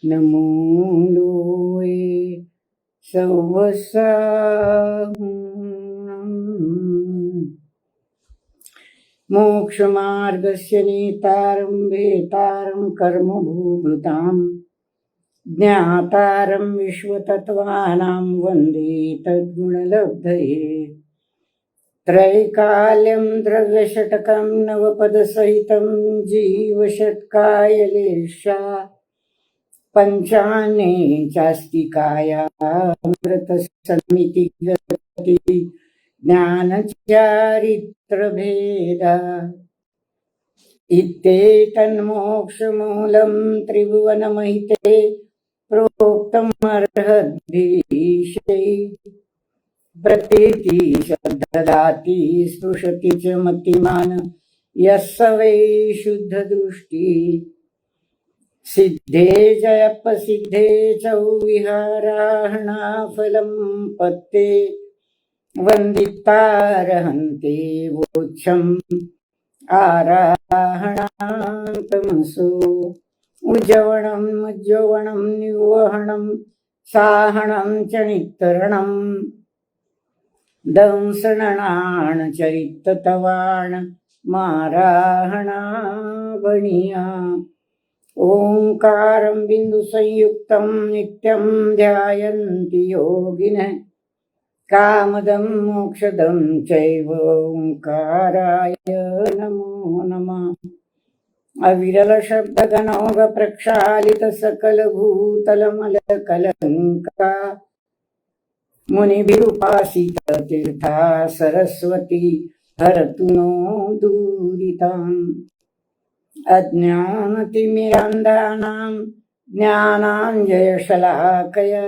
नमो लोये सवसा मोक्षमार्गस्य नेतारं वेतारं कर्मभूभृतां ज्ञातारं विश्वतत्त्वानां वन्दे तद्गुणलब्धये त्रैकाल्यं द्रव्यषटकं नवपदसहितं जीवषट्कायलेशा पञ्चान्ये चास्तिकायामृतसमिति गति ज्ञानचारित्रभेदा इत्येतन्मोक्षमूलं त्रिभुवनमहिते प्रोक्तमर्हद्भिषैः प्रतीति ददाति स्पृशति च मतिमान् यः स वै शुद्धदृष्टि सिद्धे जयपसिद्धे च विहाराहणाफलं पत्ते वन्दितारहन्ते वोच्छम् आराहणान्तमसो उज्जवणम् उज्जवणम् निवहणम् साहणम् च नित्तरणम् दंसनणाण चरिततवाण माराहणावणिया ओंकारं बिन्दुसंयुक्तं नित्यं ध्यायन्ति योगिनः कामदं मोक्षदं चैव ओंकाराय नमो नमः अविरलशब्दगणोग प्रक्षालितसकलभूतलमलकलङ्का मुनिभिरुपासिता तीर्था सरस्वती हरतु नो दूरिताम् अज्ञानतिमिरान्धानां ज्ञानाञ्जनशलाकया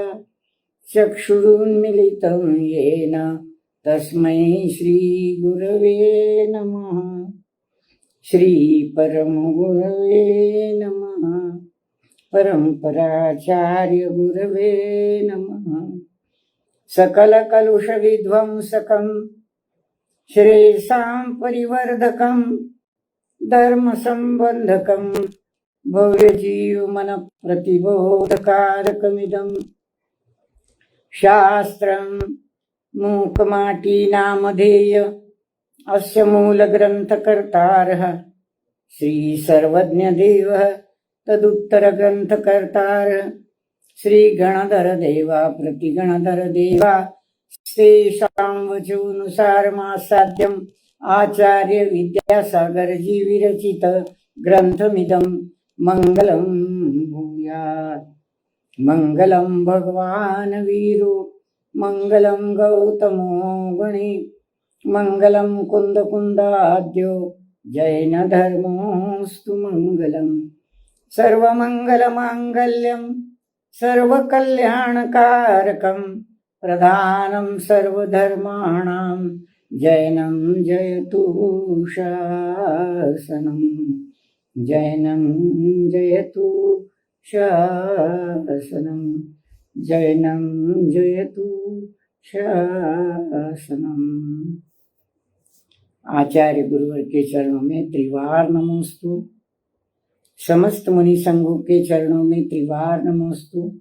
चक्षुरुन्मीलितं येन तस्मै श्रीगुरवे नमः श्रीपरमगुरवे नमः परम्पराचार्यगुरवे नमः सकलकलुषविध्वंसकं श्रेयसां परिवर्धकं धर्मसंबंधकं भव्यजीवमनप्रतिबोधकारकमिदं शास्त्रं मूकमाटीनामधेय अस्य मूलग्रन्थकर्तारः श्रीसर्वज्ञदेवः तदुत्तरग्रन्थकर्तारः श्रीगणधरदेवा प्रतिगणधरदेवा तेषां वचोऽनुसारमासाद्यम् आचार्य विद्यासागर जी विरचित ग्रंथमिदं मंगलं भूयात् मंगलं भगवान् वीरो मंगलं गौतमो गणे मंगलं कुंदकुंदाद्यो जैन धर्मोस्तु मंगलम् सर्वमंगलमांगल्यं सर्वकल्याणकारकं प्रधानं सर्वधर्माणां जैनं जयतु शासनं जैनं जयतु शासनं जैनं जयतु शासनम्। आचार्य गुरुवर के चरणों में त्रिवार नमोस्तु, समस्त मुनि संघों के चरणों में त्रिवार नमोस्तु।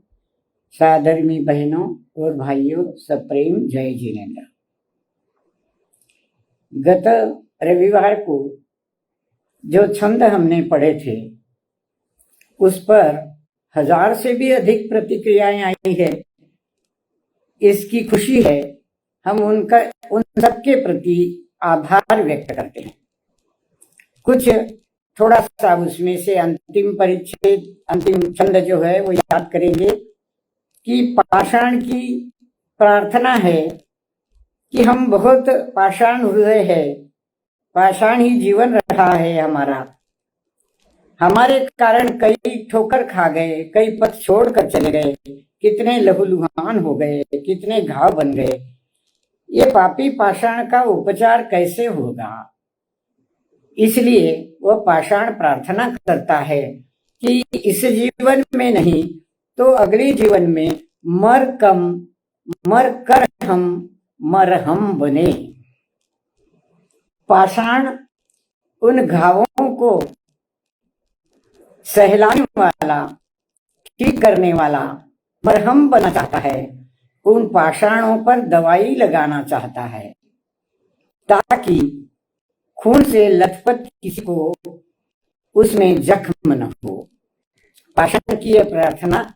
साधर्मी बहनों और भाइयों, सप्रेम जय जिनेन्द्र। गत रविवार को जो छंद हमने पढ़े थे उस पर 1000 से भी अधिक प्रतिक्रियाएं आई है। इसकी खुशी है, हम उन सबके प्रति आभार व्यक्त करते हैं। कुछ थोड़ा सा उसमें से अंतिम परिच्छेद, अंतिम छंद जो है वो याद करेंगे कि पाषाण की प्रार्थना है कि हम बहुत पाषाण हृदय है, पाषाण ही जीवन रहा है हमारा। हमारे कारण कई ठोकर खा गए, कई पथ छोड़कर चले गए, कितने लहूलुहान हो गए, कितने घाव बन गए। ये पापी पाषाण का उपचार कैसे होगा? इसलिए वह पाषाण प्रार्थना करता है कि इस जीवन में नहीं तो अगले जीवन में मर कर हम मरहम बने। पाषाण उन घावों को सहलाने वाला, ठीक करने वाला मरहम बनना चाहता है, उन पाषाणों पर दवाई लगाना चाहता है ताकि खून से लथपथ किसी को उसमें जख्म न हो। पाषाण की यह प्रार्थना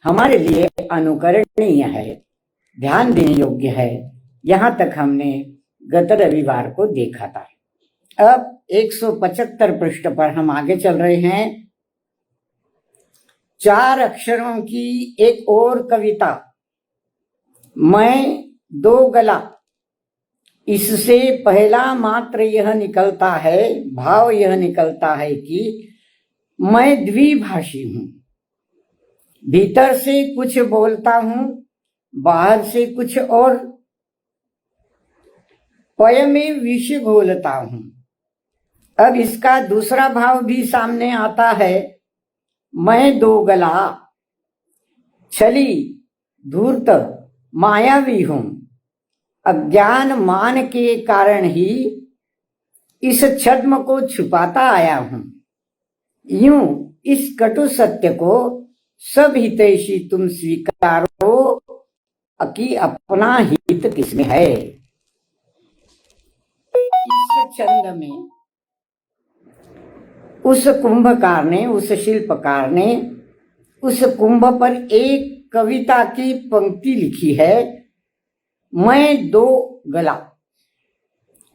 हमारे लिए अनुकरणीय है, ध्यान देने योग्य है। यहां तक हमने गत रविवार को देखा था। अब 175 पृष्ठ पर हम आगे चल रहे हैं। 4 अक्षरों की एक और कविता, मैं दो गला। इससे पहला मात्र यह निकलता है, भाव यह निकलता है कि मैं द्विभाषी हूं। भीतर से कुछ बोलता हूं, बाहर से कुछ और, पय में विष घोलता हूं। अब इसका दूसरा भाव भी सामने आता है, मैं दो गला, छली, धूर्त, मायावी हूं। अज्ञान मान के कारण ही इस छद्म को छुपाता आया हूं। यूं इस कटु सत्य को सब हितैषी तुम स्वीकारो कि अपना हित किसमें है। इस छंद में उस कुंभकार ने, उस शिल्पकार ने उस कुंभ पर एक कविता की पंक्ति लिखी है, मैं दो गला।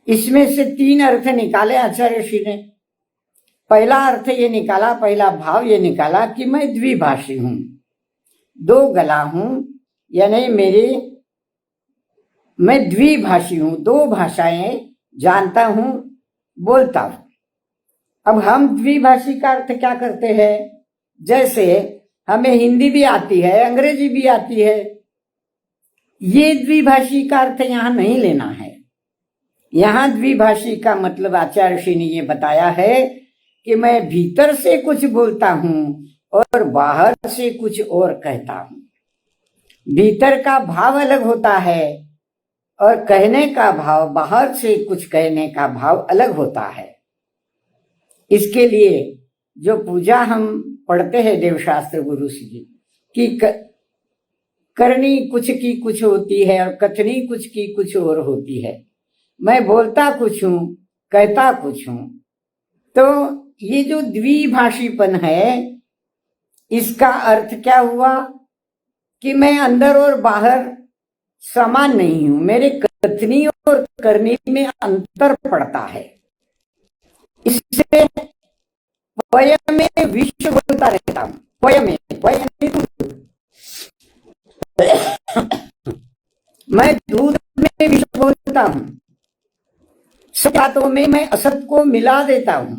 इसमें से 3 अर्थ निकाले आचार्य श्री ने। पहला अर्थ ये निकाला, पहला भाव ये निकाला कि मैं द्विभाषी हूं, दो गला हूं, यानी मैं द्विभाषी हूं, 2 भाषाएं जानता हूं, बोलता हूं। अब हम द्विभाषी का अर्थ क्या करते हैं? जैसे हमें हिंदी भी आती है, अंग्रेजी भी आती है। ये द्विभाषी का अर्थ यहां नहीं लेना है। यहां द्विभाषी का मतलब आचार्य श्री ने ये बताया है कि मैं भीतर से कुछ बोलता हूं और बाहर से कुछ और कहता हूं। भीतर का भाव अलग होता है और कहने का भाव, बाहर से कुछ कहने का भाव अलग होता है। इसके लिए जो पूजा हम पढ़ते हैं देवशास्त्र गुरु जी की, करनी कुछ की कुछ होती है और कथनी कुछ की कुछ और होती है। मैं बोलता कुछ हूं, कहता कुछ हूं। तो ये जो द्विभाषीपन है, इसका अर्थ क्या हुआ कि मैं अंदर और बाहर समान नहीं हूं। मेरे कथनी और करनी में अंतर पड़ता है। इससे पय में विष बोलता रहता हूं। पय में, मैं दूध में विष बोलता हूं। सत बातों में मैं असत को मिला देता हूं,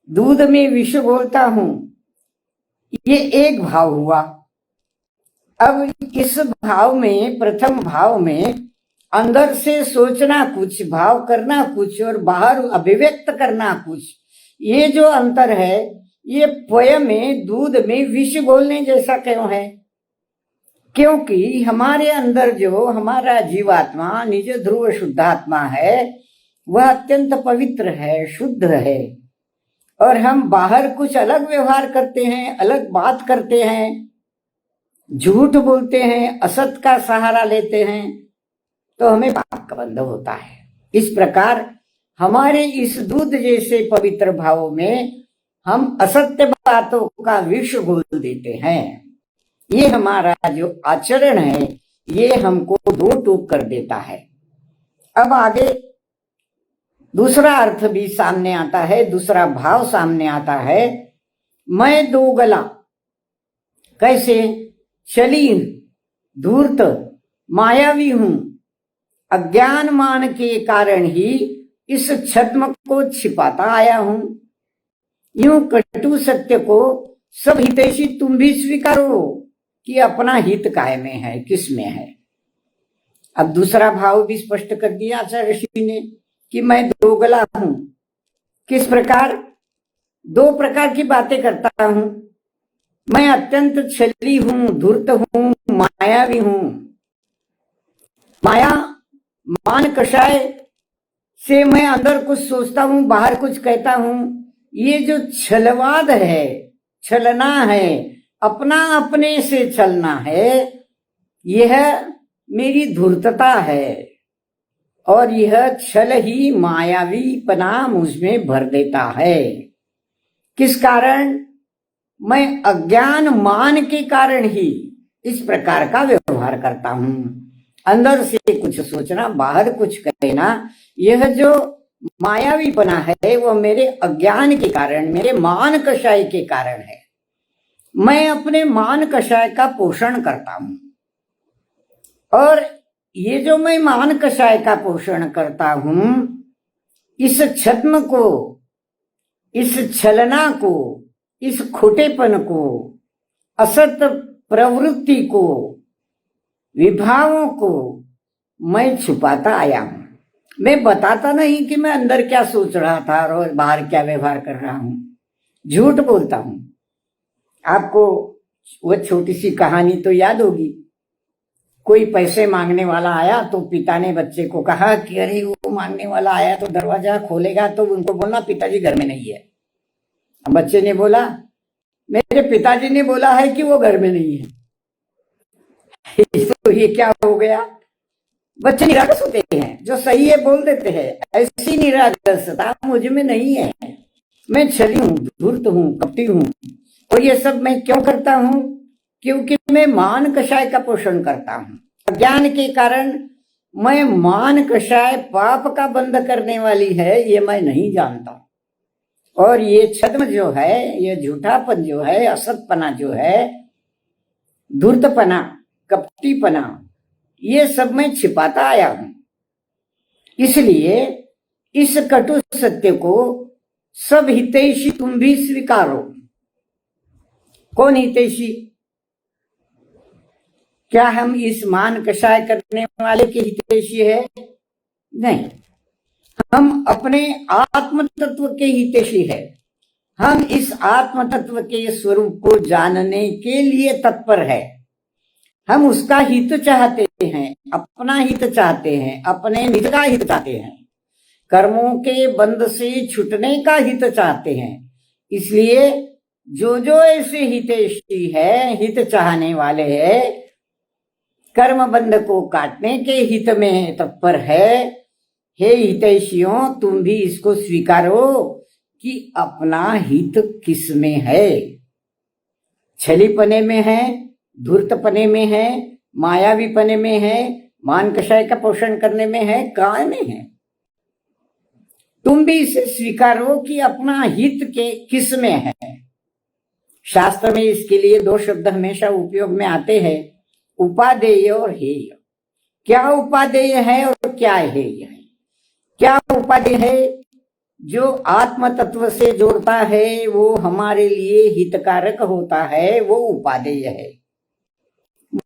दूध में विष बोलता हूं। ये एक भाव हुआ। अब इस भाव में, प्रथम भाव में अंदर से सोचना कुछ, भाव करना कुछ और बाहर अभिव्यक्त करना कुछ, ये जो अंतर है, ये पय में, दूध में विष घोलने जैसा क्यों है? क्योंकि हमारे अंदर जो हमारा जीवात्मा, निज ध्रुव शुद्धात्मा है, वह अत्यंत पवित्र है, शुद्ध है। और हम बाहर कुछ अलग व्यवहार करते हैं, अलग बात करते हैं, झूठ बोलते हैं, असत का सहारा लेते हैं, तो हमें पाप का बंध होता है। इस प्रकार हमारे इस दूध जैसे पवित्र भावों में हम असत्य बातों का विष घोल देते हैं। ये हमारा जो आचरण है, ये हमको दो टूक कर देता है। अब आगे दूसरा अर्थ भी सामने आता है, दूसरा भाव सामने आता है, मैं दो गला। कैसे? शलीन, धूर्त, मायावी हूं। अज्ञान मान के कारण ही इस छद्म को छिपाता आया हूं। यूं कटु सत्य को सब हितैषी तुम भी स्वीकारो कि अपना हित काय में है, किस में है। अब दूसरा भाव भी स्पष्ट कर दिया आचार्य ऋषि ने कि मैं दो गला हूं। किस प्रकार? 2 प्रकार की बातें करता हूं। मैं अत्यंत छली हूं, धूर्त हूं, मायावी हूं। माया, मान कषाय से मैं अंदर कुछ सोचता हूं, बाहर कुछ कहता हूं। ये जो छलवाद है, छलना है, अपना अपने से चलना है, यह मेरी धूर्तता है और यह छल ही मायावीपना मुझमें भर देता है। किस कारण? मैं अज्ञान मान के कारण ही इस प्रकार का व्यवहार करता हूं। अंदर से कुछ सोचना, बाहर कुछ कहना, यह जो मायावीपना है वो मेरे अज्ञान के कारण, मेरे मान कषाय के कारण है। मैं अपने मान कषाय का पोषण करता हूं और ये जो मैं मान कषाय का पोषण करता हूं, इस छद्म को, इस छलना को, इस खोटेपन को, असत प्रवृत्ति को, विभावों को मैं छुपाता आया हूं। मैं बताता नहीं कि मैं अंदर क्या सोच रहा था और बाहर क्या व्यवहार कर रहा हूं। झूठ बोलता हूं। आपको वो छोटी सी कहानी तो याद होगी। कोई पैसे मांगने वाला आया तो पिता ने बच्चे को कहा कि अरे वो मांगने वाला आया तो दरवाजा खोलेगा तो उनको बोलना पिताजी घर में नहीं है। बच्चे ने बोला मेरे पिताजी ने बोला है कि वो घर में नहीं है। तो ये क्या हो गया? बच्चे निराश होते हैं, जो सही है बोल देते हैं। ऐसी निराशता मुझ में नहीं है। मैं छली हूं, धूर्त हूं, कपटी हूं। और ये सब मैं क्यों करता हूं? क्योंकि मैं मान कषाय का पोषण करता हूं। अज्ञान के कारण मैं मान कषाय पाप का बंध करने वाली है, ये मैं नहीं जानता। और ये छद्म जो है, ये झूठापन जो है, असतपना जो है, धूर्तपना, कपटीपना, ये सब मैं छिपाता आया हूं। इसलिए इस कटु सत्य को सब हितैषी तुम भी स्वीकारो। कौन हितैषी? क्या हम इस मान कषाय करने वाले के हितैषी है? नहीं, हम अपने आत्म तत्व के हितैषी है। हम इस आत्म तत्व के स्वरूप को जानने के लिए तत्पर है। हम उसका हित चाहते हैं, अपना हित चाहते हैं, अपने निज का हित चाहते हैं, कर्मों के बंध से छूटने का हित चाहते हैं। इसलिए जो जो ऐसे हितैषी है, हित चाहने वाले हैं, कर्म बंध को काटने के हित में तत्पर है, हे हितैषियों तुम भी इसको स्वीकारो कि अपना हित किस में है। छलीपने में है, धूर्तपने में है, मायावीपने में है, मान कषाय का पोषण करने में है, काय में है? तुम भी इसे स्वीकारो कि अपना हित के किस में है। शास्त्र में इसके लिए दो शब्द हमेशा उपयोग में आते हैं, उपादेय और हेय। क्या उपादेय है और क्या हेय है? क्या उपादेय है? जो आत्म तत्व से जोड़ता है, वो हमारे लिए हितकारक होता है, वो उपादेय है।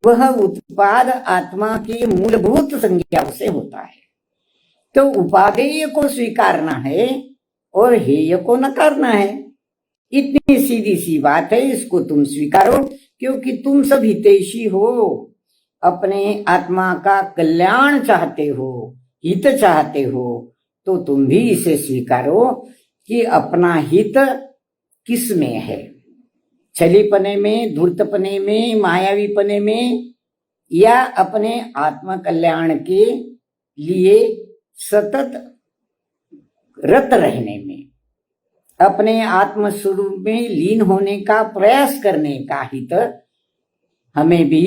वह उत्पाद आत्मा की मूलभूत संज्ञाओं से होता है। तो उपादेय को स्वीकारना है और हेय को नकारना है। इतनी सीधी सी बात है, इसको तुम स्वीकारो क्योंकि तुम सब हितैषी हो, अपने आत्मा का कल्याण चाहते हो, हित चाहते हो। तो तुम भी इसे स्वीकारो कि अपना हित किस में है। छलीपने में, धूर्तपने में, मायावीपने में, या अपने आत्म कल्याण के लिए सतत रत रहने में, अपने आत्म स्वरूप में लीन होने का प्रयास करने का हित हमें भी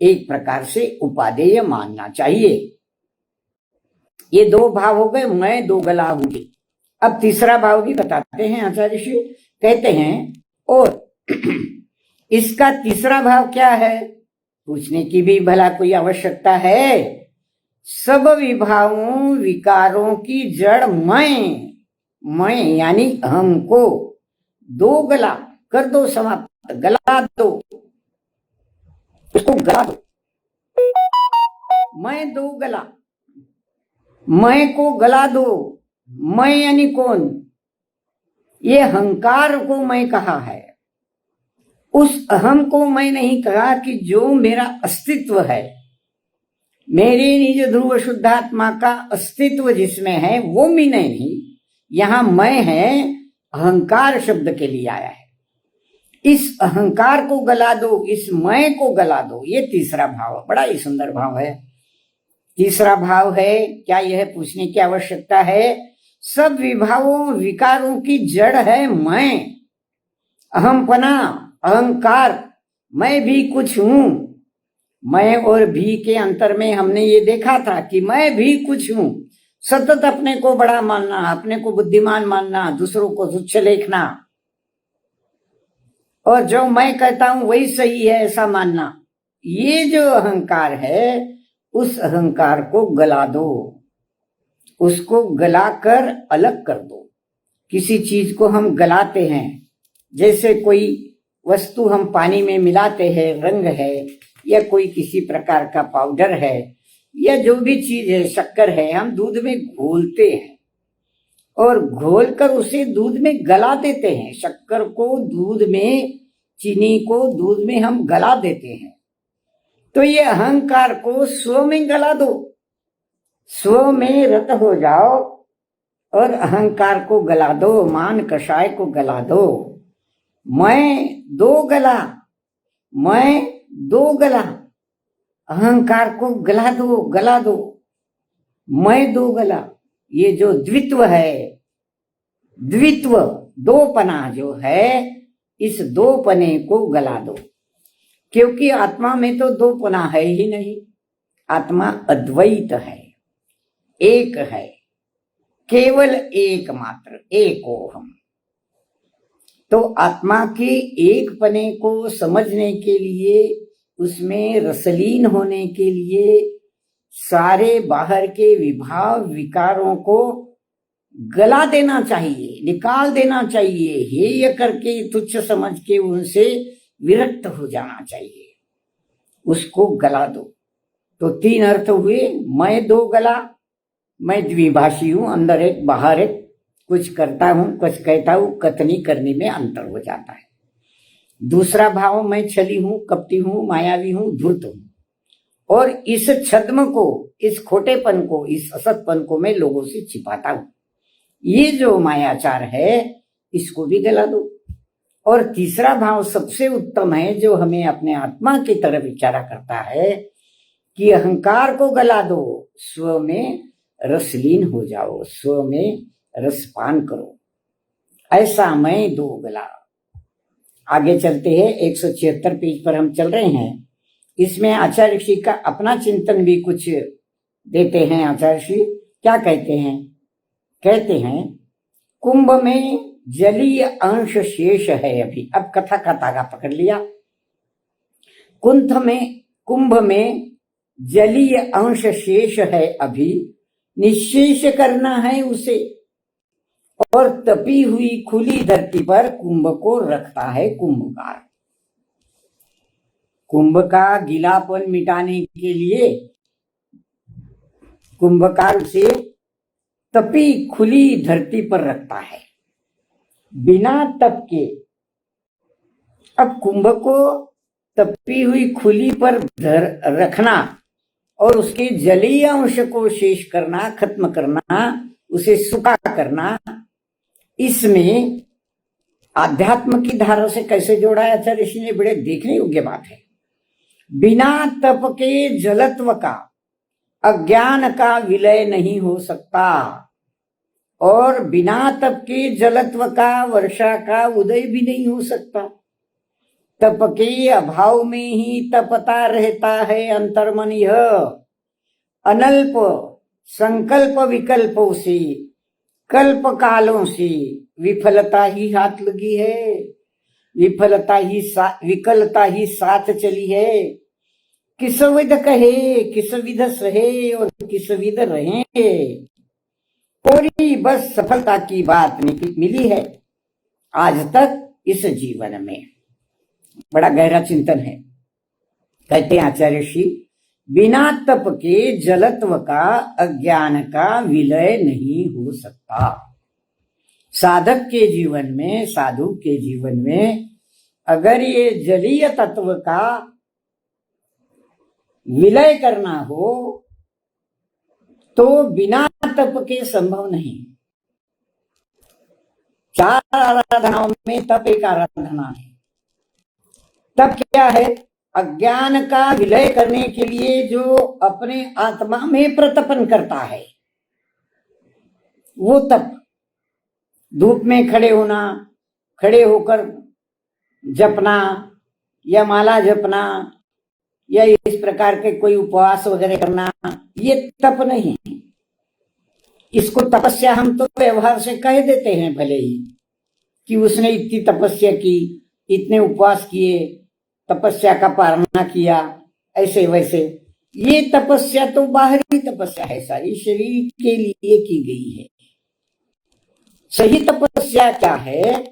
एक प्रकार से उपादेय मानना चाहिए। ये दो भाव हो गए, मैं दो गला हूंगी। अब तीसरा भाव भी बताते हैं आचार्य श्री, कहते हैं और इसका तीसरा भाव क्या है? पूछने की भी भला कोई आवश्यकता है? सब विभावों विकारों की जड़ मैं यानी अहम को दो गला कर दो, समाप्त, गला दो, उसको गला दो। मैं दो गला, मैं को गला दो। मैं यानी कौन? ये अहंकार को मैं कहा है, उस अहम को मैं नहीं कहा कि जो मेरा अस्तित्व है, मेरे निज ध्रुव शुद्धात्मा का अस्तित्व जिसमें है वो मैं नहीं। यहां मैं है, अहंकार शब्द के लिए आया है। इस अहंकार को गला दो, इस मैं को गला दो। ये तीसरा भाव, बड़ा ही सुंदर भाव है। तीसरा भाव है, क्या यह पूछने की आवश्यकता है, सब विभावों विकारों की जड़ है मैं, अहमपना, अहंकार, मैं भी कुछ हूं। मैं और भी के अंतर में हमने ये देखा था कि मैं भी कुछ हूं। सतत अपने को बड़ा मानना, अपने को बुद्धिमान मानना, दूसरों को तुच्छ देखना, और जो मैं कहता हूं वही सही है ऐसा मानना, ये जो अहंकार है, उस अहंकार को गला दो, उसको गलाकर अलग कर दो। किसी चीज को हम गलाते हैं, जैसे कोई वस्तु हम पानी में मिलाते हैं, रंग है या कोई किसी प्रकार का पाउडर है या जो भी चीज है, शक्कर है, हम दूध में घोलते हैं और घोलकर उसे दूध में गला देते हैं। शक्कर को दूध में, चीनी को दूध में हम गला देते हैं। तो ये अहंकार को स्व में गला दो, स्व में रत हो जाओ और अहंकार को गला दो, मान कषाय को गला दो। मैं दो गला, मैं दो गला, अहंकार को गला दो, गला दो, मैं दो गला। ये जो द्वित्व है, द्वित्व दोपना जो है, इस दोपने को गला दो। क्योंकि आत्मा में तो दोपना है ही नहीं, आत्मा अद्वैत है, एक है, केवल एक मात्र, एको हम। तो आत्मा के एक पने को समझने के लिए, उसमें रसलीन होने के लिए, सारे बाहर के विभाव विकारों को गला देना चाहिए, निकाल देना चाहिए, हेय करके, तुच्छ समझ के उनसे विरक्त हो जाना चाहिए, उसको गला दो। तो तीन अर्थ हुए, मैं दो गला, मैं द्विभाषी हूं, अंदर एक बाहर एक, कुछ करता हूं कुछ कहता हूं, कथनी करने में अंतर हो जाता है। दूसरा भाव, मैं छली हूं, कपटी हूं, मायावी हूं, धूर्त हूं, और इस छद्म को, इस खोटेपन को, इस असतपन को मैं लोगों से छिपाता हूं। ये जो मायाचार है, इसको भी गला दो। और तीसरा भाव सबसे उत्तम है, जो हमें अपने आत्मा की तरफ इशारा करता है कि अहंकार को गला दो, स्व में रसलीन हो जाओ, स्व में रसपान करो। ऐसा मैं दो गला। आगे चलते हैं, 176 पेज पर हम चल रहे हैं। इसमें आचार्य श्री का अपना चिंतन भी कुछ देते हैं। आचार्य श्री क्या कहते हैं? कहते हैं, कुंभ में जलीय अंश शेष है अभी। अब कथा का तागा पकड़ लिया। कुंभ में जलीय अंश शेष है अभी, निश्शेष करना है उसे, और तपी हुई खुली धरती पर कुंभ को रखता है कुंभकार। कुंभ का गीलापन मिटाने के लिए कुंभकार उसे तपी खुली धरती पर रखता है, बिना तप के। अब कुंभ को तपी हुई खुली पर रखना और उसके जलीय अंश को शेष करना, खत्म करना, उसे सूखा करना, इसमें आध्यात्म की धारा से कैसे जोड़ा है आचार्य ऋषि ने, बड़े देखने योग्य बात है। बिना तप के जलत्व का, अज्ञान का विलय नहीं हो सकता, और बिना तप के जलत्व का वर्षा का उदय भी नहीं हो सकता। तप के अभाव में ही तपता रहता है अंतर्मन। यह अनल्प संकल्प विकल्पों से, कल्प कालों से विफलता ही हाथ लगी है, विफलता ही विकलता ही साथ चली है। किस विध कहे, किस विध सहे, और किस विध रहे, पूरी बस सफलता की बात मिली है आज तक इस जीवन में। बड़ा गहरा चिंतन है। कहते हैं आचार्य श्री, बिना तप के जलत्व का, अज्ञान का विलय नहीं हो सकता। साधक के जीवन में, साधु के जीवन में अगर ये जलीय तत्व का विलय करना हो तो बिना तप के संभव नहीं। 4 आराधनाओं में तप एक आराधना है। तब क्या है, अज्ञान का विलय करने के लिए जो अपने आत्मा में प्रतपन करता है, वो तप, धूप में खड़े होना, खड़े होकर जपना या माला जपना या इस प्रकार के कोई उपवास वगैरह करना, ये तप नहीं। इसको तपस्या हम तो व्यवहार से कह देते हैं भले ही कि उसने इतनी तपस्या की, इतने उपवास किए, तपस्या का पालना किया, ऐसे वैसे। ये तपस्या तो बाहरी तपस्या है, सारी शरीर के लिए की गई है। सही तपस्या क्या है,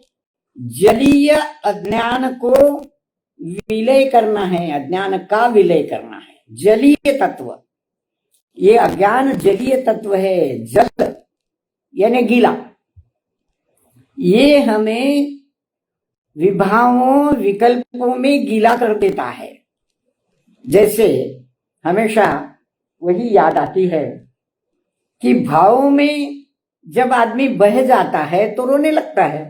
जलीय अज्ञान को विलय करना है, अज्ञान का विलय करना है। जलीय तत्व, ये अज्ञान जलीय तत्व है, जल यानी गीला, ये हमें विभावों विकल्पों में गीला कर देता है। जैसे हमेशा वही याद आती है कि भावों में जब आदमी बह जाता है तो रोने लगता है,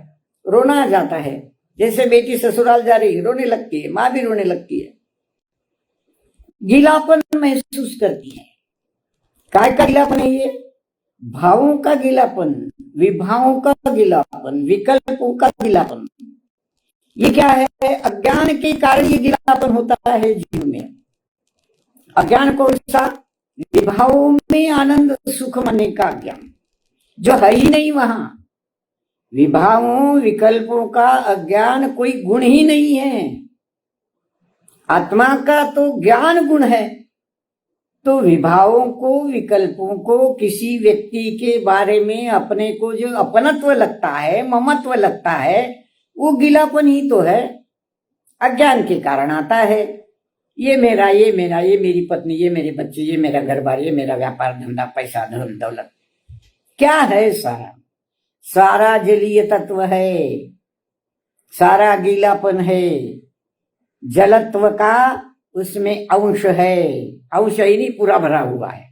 रोना आ जाता है। जैसे बेटी ससुराल जा रही, रोने लगती है, माँ भी रोने लगती है, गीलापन महसूस करती है। काय का गीलापन है ये? भावों का गीलापन, विभावों का गीलापन, विकल्पों का गीलापन। ये क्या है? अज्ञान के कारण ये गीलापन होता है जीव में। अज्ञान कौन सा? विभावों में आनंद सुख मानने का अज्ञान, जो है ही नहीं वहां। विभावों विकल्पों का अज्ञान कोई गुण ही नहीं है। आत्मा का तो ज्ञान गुण है। तो विभावों को विकल्पों को, किसी व्यक्ति के बारे में अपने को जो अपनत्व लगता है, ममत्व लगता है, वो गीलापन ही तो है, अज्ञान के कारण आता है। ये मेरा, ये मेरा, ये मेरी पत्नी, ये मेरे बच्चे, ये मेरा घर बार, ये मेरा व्यापार धंधा, पैसा धन दौलत, क्या है? सारा जलीय तत्व है, सारा गीलापन है। जलत्व का उसमें अंश है, अंश ही नहीं, पूरा भरा हुआ है।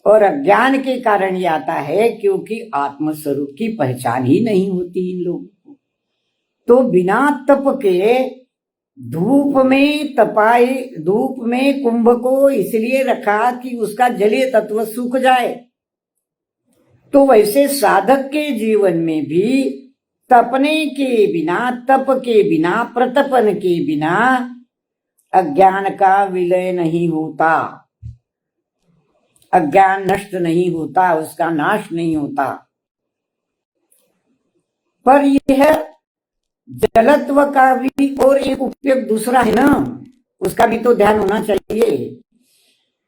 और अज्ञान के कारण ये आता है क्योंकि आत्मस्वरूप की पहचान ही नहीं होती इन लोगों को। तो बिना तप के धूप में तपाए, धूप में कुंभ को इसलिए रखा कि उसका जलीय तत्व सूख जाए। तो वैसे साधक के जीवन में भी तपने के बिना, तप के बिना, प्रतपन के बिना अज्ञान का विलय नहीं होता, अज्ञान नष्ट नहीं होता, उसका नाश नहीं होता। पर यह जलत्व का भी और एक उपयोग दूसरा है ना, उसका भी तो ध्यान होना चाहिए।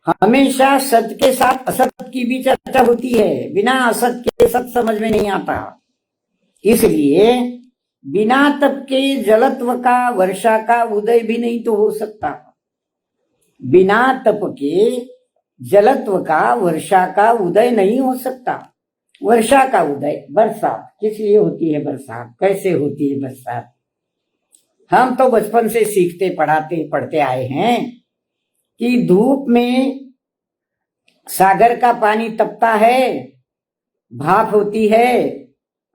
हमेशा सत्य के साथ असत्य की भी चर्चा होती है, बिना असत्य के सत्य समझ में नहीं आता। इसलिए बिना तप के जलत्व का, वर्षा का उदय भी नहीं तो हो सकता। बिना तप के जलत्व का, वर्षा का उदय नहीं हो सकता। वर्षा का उदय, बरसात किस लिए होती है? बरसात कैसे होती है? बरसात हम तो बचपन से सीखते पढ़ते आए हैं कि धूप में सागर का पानी तपता है, भाप होती है,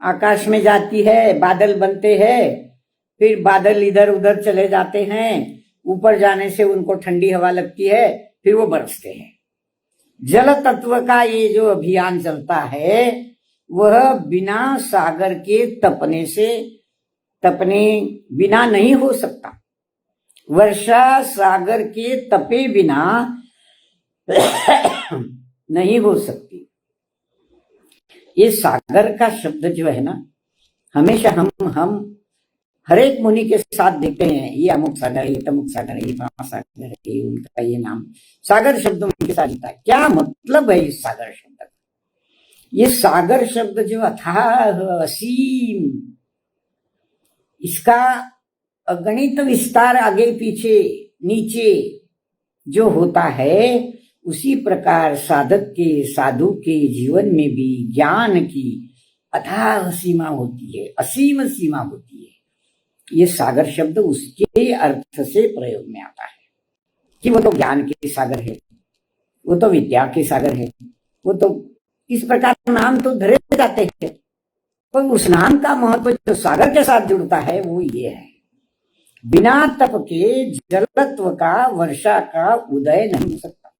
आकाश में जाती है, बादल बनते हैं, फिर बादल इधर उधर चले जाते हैं, ऊपर जाने से उनको ठंडी हवा लगती है, फिर वो बरसते हैं। जल तत्व का ये जो अभियान चलता है वह बिना सागर के तपने बिना नहीं हो सकता। वर्षा सागर के तपे बिना नहीं हो सकती। ये सागर का शब्द जो है ना, हमेशा हम हर एक मुनि के साथ देखते हैं, ये अमुक सागर है, ये तमुक सागर है, ये फलाना सागर है, ये उनका ये नाम, सागर शब्द उनके साथ होता है। क्या मतलब है इस सागर शब्द का? ये सागर शब्द जो अथाह, असीम, इसका अगणित विस्तार आगे पीछे नीचे जो होता है, उसी प्रकार साधक के, साधु के जीवन में भी ज्ञान की अथाह सीमा होती है, असीम सीमा होती है। ये सागर शब्द उसके अर्थ से प्रयोग में आता है कि वो तो ज्ञान के सागर है, वो तो विद्या के सागर है, वो तो इस प्रकार नाम तो धरे जाते हैं, पर उस नाम का महत्व जो सागर के साथ जुड़ता है वो ये है। बिना तप के जलत्व का, वर्षा का उदय नहीं हो सकता।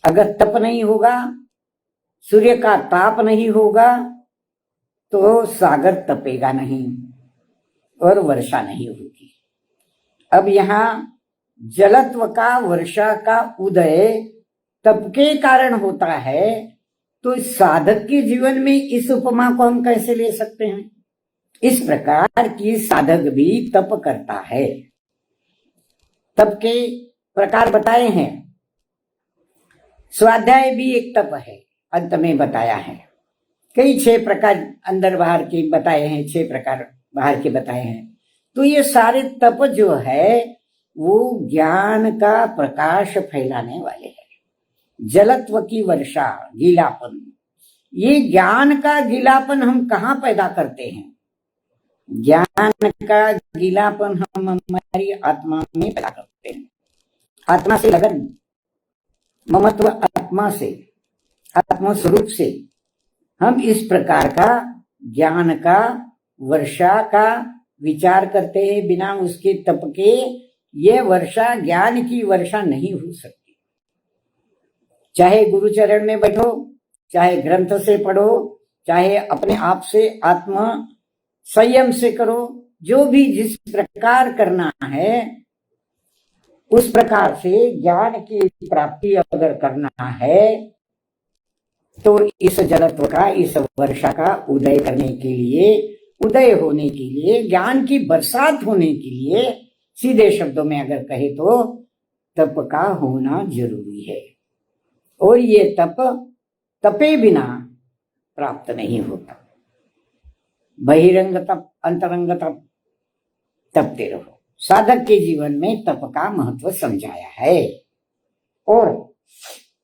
अगर तप नहीं होगा, सूर्य का ताप नहीं होगा, तो सागर तपेगा नहीं और वर्षा नहीं होगी। अब यहाँ जलत्व का, वर्षा का उदय तप के कारण होता है, तो साधक के जीवन में इस उपमा को हम कैसे ले सकते हैं? इस प्रकार की साधक भी तप करता है। तप के प्रकार बताए हैं। स्वाध्याय भी एक तप है, अंत में बताया है। कई 6 प्रकार अंदर बाहर के बताए हैं, 6 प्रकार बाहर के बताए हैं। तो ये सारे तप जो है वो ज्ञान का प्रकाश फैलाने वाले हैं। जलत्व की वर्षा, गीलापन, ये ज्ञान का गीलापन हम कहाँ पैदा करते हैं? ज्ञान का गीलापन हम हमारी आत्मा में पैदा करते हैं। आत्मा से लगन, ममत्व आत्मा से, आत्मा स्वरूप से हम इस प्रकार का ज्ञान का, वर्षा का विचार करते हैं। बिना उसके तप के ये वर्षा, ज्ञान की वर्षा नहीं हो सकती। चाहे गुरु चरण में बैठो, चाहे ग्रंथ से पढ़ो, चाहे अपने आप से आत्मा संयम से करो, जो भी जिस प्रकार करना है उस प्रकार से ज्ञान की प्राप्ति अगर करना है, तो इस जलत्व का, इस वर्षा का उदय करने के लिए, उदय होने के लिए, ज्ञान की बरसात होने के लिए, सीधे शब्दों में अगर कहे तो तप का होना जरूरी है। और ये तप तपे बिना प्राप्त नहीं होता। बहिरंग तप, अंतरंग तप, तपते रहो। साधक के जीवन में तप का महत्व समझाया है। और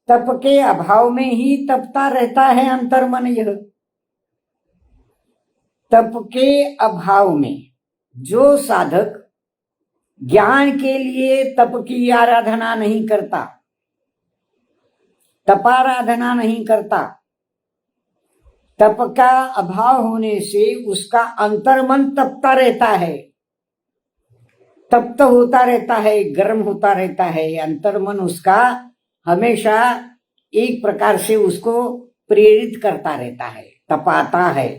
तप के अभाव में ही तपता रहता है अंतर्मन। यह तप के अभाव में जो साधक ज्ञान के लिए तप की आराधना नहीं करता, तपाराधना नहीं करता, तप का अभाव होने से उसका अंतर्मन तपता रहता है, तप्त होता रहता है, गर्म होता रहता है। अंतर्मन उसका हमेशा एक प्रकार से उसको प्रेरित करता रहता है, तपाता है,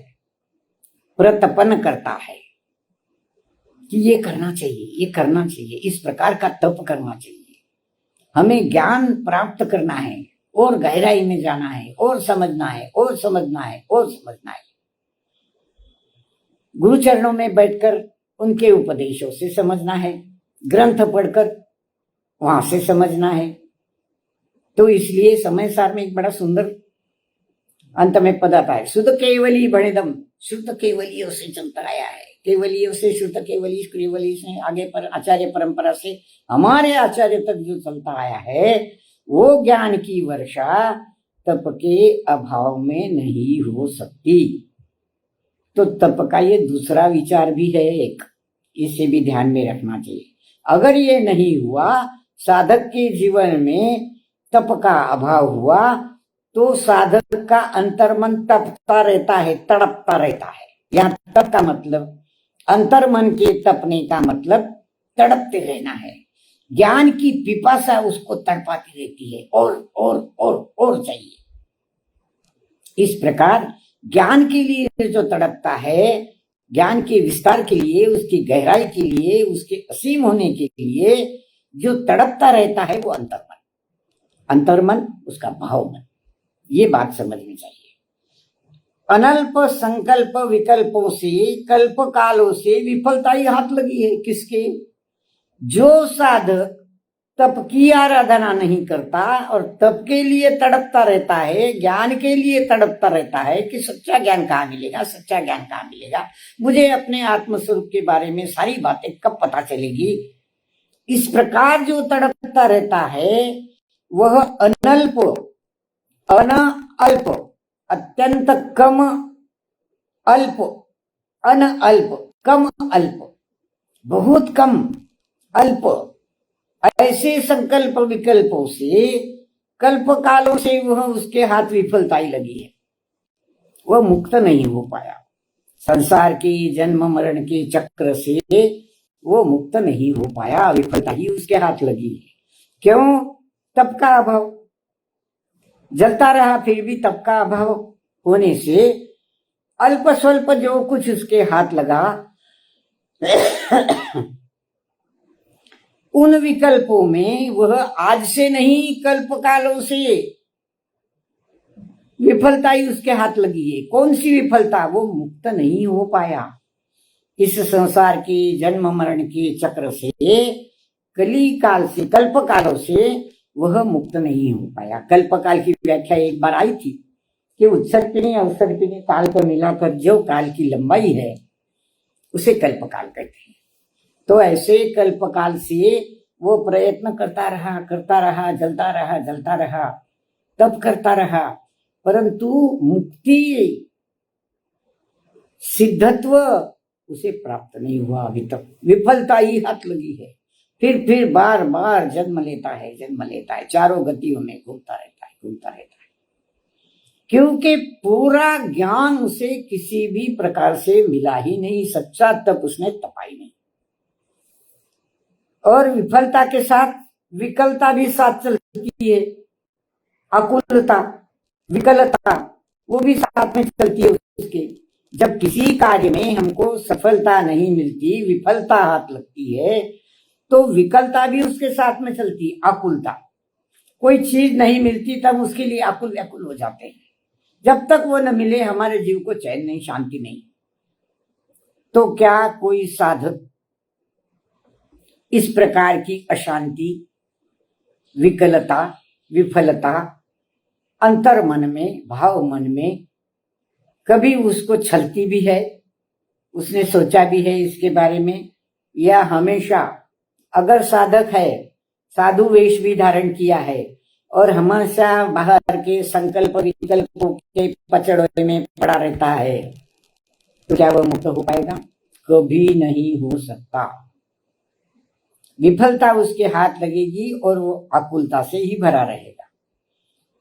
प्रतपन करता है कि ये करना चाहिए, ये करना चाहिए, इस प्रकार का तप करना चाहिए। हमें ज्ञान प्राप्त करना है और गहराई में जाना है और समझना है और समझना है और समझना है। गुरु चरणों में बैठकर उनके उपदेशों से समझना है, ग्रंथ पढ़कर वहां से समझना है। तो इसलिए समय सार में एक बड़ा सुंदर अंत में पद आता है, शुद्ध केवली बणिदम। शुद्ध केवलियों से चलता आया है, केवलियों से, शुद्ध केवली, केवली से आगे पर आचार्य परंपरा से हमारे आचार्य तक जो चलता आया है, वो ज्ञान की वर्षा तप के अभाव में नहीं हो सकती। तो तप का ये दूसरा विचार भी है एक, इसे भी ध्यान में रखना चाहिए। अगर ये नहीं हुआ, साधक के जीवन में तप का अभाव हुआ, तो साधक का अंतर्मन तपता रहता है, तड़पता रहता है। यहाँ तप का मतलब, अंतर्मन के तपने का मतलब तड़पते रहना है। ज्ञान की पिपासा उसको तड़पाती रहती है, और चाहिए। इस प्रकार ज्ञान के लिए जो तड़पता है, ज्ञान के विस्तार के लिए, उसकी गहराई के लिए, उसके असीम होने के लिए जो तड़पता रहता है, वो अंतर्मन। अंतर्मन उसका भाव मन। ये बात समझनी चाहिए। अनल्प संकल्प विकल्पों से, कल्प कालों से विफलता ही हाथ लगी है। किसके? जो साधक तप की आराधना नहीं करता और तप के लिए तड़पता रहता है, ज्ञान के लिए तड़पता रहता है कि सच्चा ज्ञान कहाँ मिलेगा, सच्चा ज्ञान कहाँ मिलेगा, मुझे अपने आत्मस्वरूप के बारे में सारी बातें कब पता चलेगी। इस प्रकार जो तड़पता रहता है वह अनल्प, अनअल्प, अत्यंत कम अल्प, अनअल्प, कम अल्प, बहुत कम अल्प, ऐसे संकल्प विकल्पों से, कल्प कालों से वह उसके हाथ विफलता ही लगी है। वह मुक्त नहीं हो पाया। संसार की जन्म मरण के चक्र से वो मुक्त नहीं हो पाया, विफलता ही उसके हाथ लगी। क्यों? तप का अभाव। जलता रहा फिर भी तप का अभाव होने से अल्प स्वल्प जो कुछ उसके हाथ लगा उन विकल्पों में वह आज से नहीं कल्प कालों से विफलता ही उसके हाथ लगी है। कौन सी विफलता? वो मुक्त नहीं हो पाया इस संसार के जन्म मरण के चक्र से, कली काल से, कल्प कालों से वह मुक्त नहीं हो पाया। कल्प काल की व्याख्या एक बार आई थी कि उत्सर्पिणी अवसर्पिणी काल को मिलाकर जो काल की लंबाई है उसे कल्प काल कहते हैं। तो ऐसे कल्प काल से वो प्रयत्न करता रहा, जलता रहा, तप करता रहा, परंतु मुक्ति सिद्धत्व उसे प्राप्त नहीं हुआ अभी तक। विफलता ही हाथ लगी है। फिर बार बार जन्म लेता है, चारों गतियों में घूमता रहता है, क्योंकि पूरा ज्ञान उसे किसी भी प्रकार से मिला ही नहीं। सच्चा तप उसने तपा ही नहीं। और विफलता के साथ विकलता भी साथ चलती है। अकुलता, विकलता वो भी साथ में चलती है उसके। जब किसी कार्य में हमको सफलता नहीं मिलती, विफलता हाथ लगती है, तो विकलता भी उसके साथ में चलती। आकुलता, कोई चीज नहीं मिलती तब उसके लिए आकुल व्याकुल हो जाते हैं। जब तक वो न मिले हमारे जीव को चैन नहीं, शांति नहीं। तो क्या कोई साधक इस प्रकार की अशांति, विकलता, विफलता अंतर मन में, भाव मन में कभी उसको छलती भी है? उसने सोचा भी है इसके बारे में? या हमेशा अगर साधक है, साधु वेश भी धारण किया है और हमेशा बाहर के संकल्प विकल्पों के पचड़े में पड़ा रहता है, तो क्या वह मुक्त हो पाएगा? कभी नहीं हो सकता। विफलता उसके हाथ लगेगी और वो आकुलता से ही भरा रहेगा।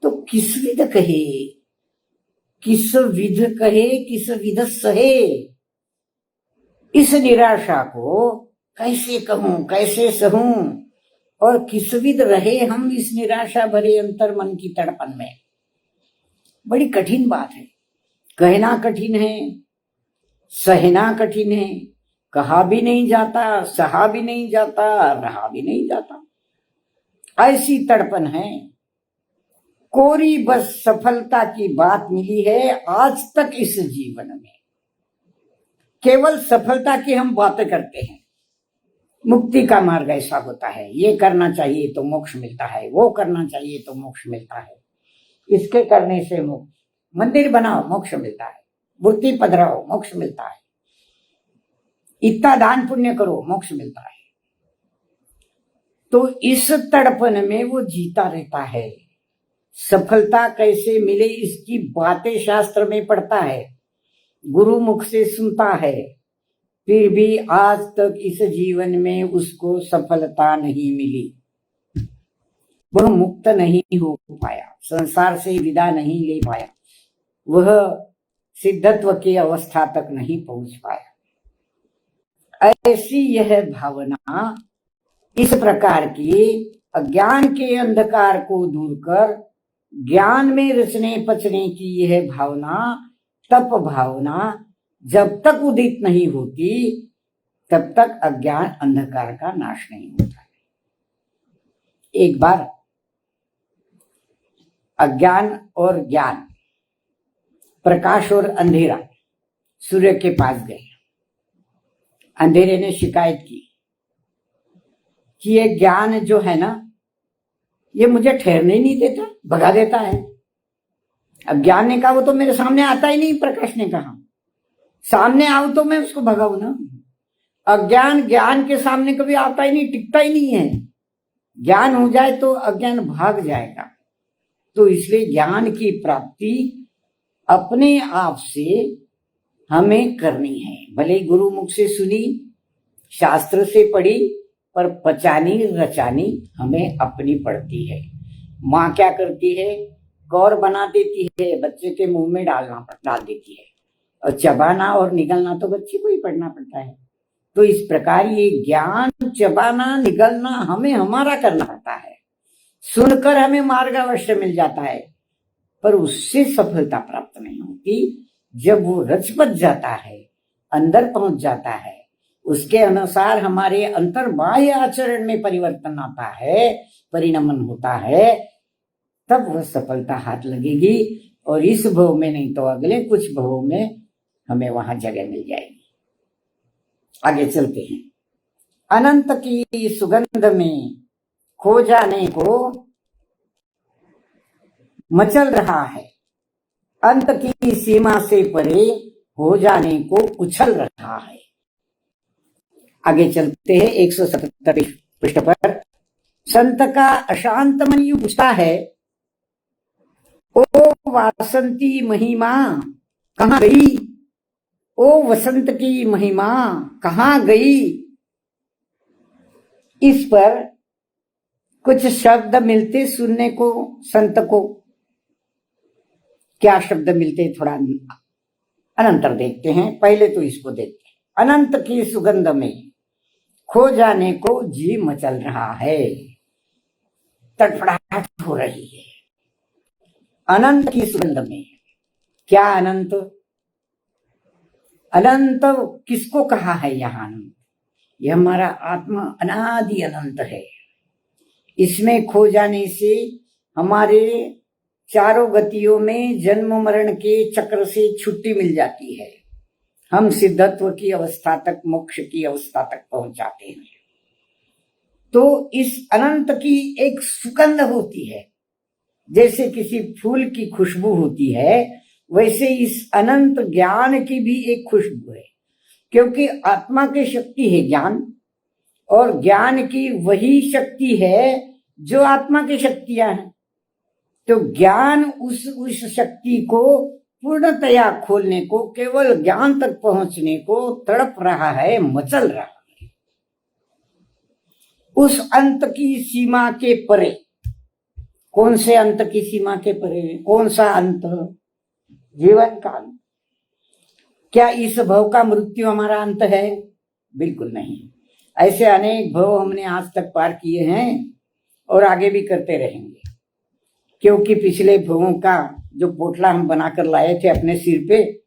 तो किस विध कहे, किस विध सहे? इस निराशा को कैसे कहूं, कैसे सहूं, और किस विध रहे हम इस निराशा भरे अंतर मन की तड़पन में? बड़ी कठिन बात है। कहना कठिन है, सहना कठिन है। कहा भी नहीं जाता, सहा भी नहीं जाता, रहा भी नहीं जाता। ऐसी तड़पन है। कोरी बस सफलता की बात मिली है आज तक इस जीवन में। केवल सफलता की हम बातें करते हैं। मुक्ति का मार्ग ऐसा होता है, ये करना चाहिए तो मोक्ष मिलता है, वो करना चाहिए तो मोक्ष मिलता है, इसके करने से मोक्ष, मंदिर बनाओ मोक्ष मिलता है, मूर्ति पधराओ मोक्ष मिलता है, इतना दान पुण्य करो मोक्ष मिलता है। तो इस तड़पन में वो जीता रहता है। सफलता कैसे मिले इसकी बातें शास्त्र में पढ़ता है, गुरु मुख से सुनता है, फिर भी आज तक इस जीवन में उसको सफलता नहीं मिली। वह मुक्त नहीं हो पाया, संसार से विदा नहीं ले पाया, वह सिद्धत्व की अवस्था तक नहीं पहुंच पाया। ऐसी यह भावना, इस प्रकार की अज्ञान के अंधकार को दूर कर ज्ञान में रचने पचने की यह भावना, तप भावना जब तक उदित नहीं होती तब तक अज्ञान अंधकार का नाश नहीं होता। एक बार अज्ञान और ज्ञान, प्रकाश और अंधेरा सूर्य के पास गए। अंधेरे ने शिकायत की कि ये ज्ञान जो है ना, ये मुझे ठहरने नहीं देता, भगा देता है। अब ज्ञान ने कहा वो तो मेरे सामने आता ही नहीं। प्रकाश ने कहा सामने आओ तो मैं उसको भगाऊ ना। अज्ञान ज्ञान के सामने कभी आता ही नहीं, टिकता ही नहीं है। ज्ञान हो जाए तो अज्ञान भाग जाएगा। तो इसलिए ज्ञान की प्राप्ति अपने आप से हमें करनी है। भले गुरु मुख से सुनी, शास्त्र से पढ़ी, पर पचानी रचानी हमें अपनी पड़ती है। माँ क्या करती है? गौर बना देती है, बच्चे के मुंह में डाल देती है, और चबाना और निगलना तो बच्चे को ही पढ़ना पड़ता है। तो इस प्रकार ये ज्ञान चबाना निगलना हमें हमारा करना पड़ता है। सुनकर हमें मार्ग अवश्य मिल जाता है, पर उससे सफलता प्राप्त नहीं होती। जब वो रच बच जाता है, अंदर पहुंच जाता है, उसके अनुसार हमारे अंतर बाह्य आचरण में परिवर्तन आता है, परिणमन होता है, तब वह सफलता हाथ लगेगी। और इस भव में नहीं तो अगले कुछ भवों में हमें वहां जगह मिल जाएगी। आगे चलते हैं। अनंत की सुगंध में खो जाने को मचल रहा है, अंत की सीमा से परे हो जाने को उछल रहा है। आगे चलते हैं 177 पृष्ठ पर। संत का अशांत मन यूं पूछता है, ओ वासंती महिमा कहाँ गई, ओ वसंत की महिमा कहाँ गई। इस पर कुछ शब्द मिलते सुनने को संत को। क्या शब्द मिलते थोड़ा अनंतर देखते हैं, पहले तो इसको देखते हैं। अनंत की सुगंध में खो जाने को जी मचल रहा है, तड़फड़ाहट हो रही है। अनंत की सुगंध में, क्या अनंत? अनंत किसको कहा है यहाँ? अनंत यह हमारा आत्मा अनादि अनंत है। इसमें खो जाने से हमारे चारों गतियों में जन्म मरण के चक्र से छुट्टी मिल जाती है। हम सिद्धत्व की अवस्था तक, मोक्ष की अवस्था तक पहुंच जाते हैं। तो इस अनंत की एक सुगंध होती है, जैसे किसी फूल की खुशबू होती है, वैसे इस अनंत ज्ञान की भी एक खुशबू है। क्योंकि आत्मा की शक्ति है ज्ञान, और ज्ञान की वही शक्ति है जो आत्मा की शक्तियां हैं। तो ज्ञान उस शक्ति को पूर्णतया खोलने को, केवल ज्ञान तक पहुंचने को तड़प रहा है, मचल रहा है। उस अंत की सीमा के परे। कौन से अंत की सीमा के परे? कौन सा अंत? जीवन का अंत। क्या इस भव का मृत्यु हमारा अंत है? बिल्कुल नहीं। ऐसे अनेक भव हमने आज तक पार किए हैं और आगे भी करते रहेंगे। क्योंकि पिछले भवों का जो पोटला हम बनाकर लाए थे अपने सिर पे,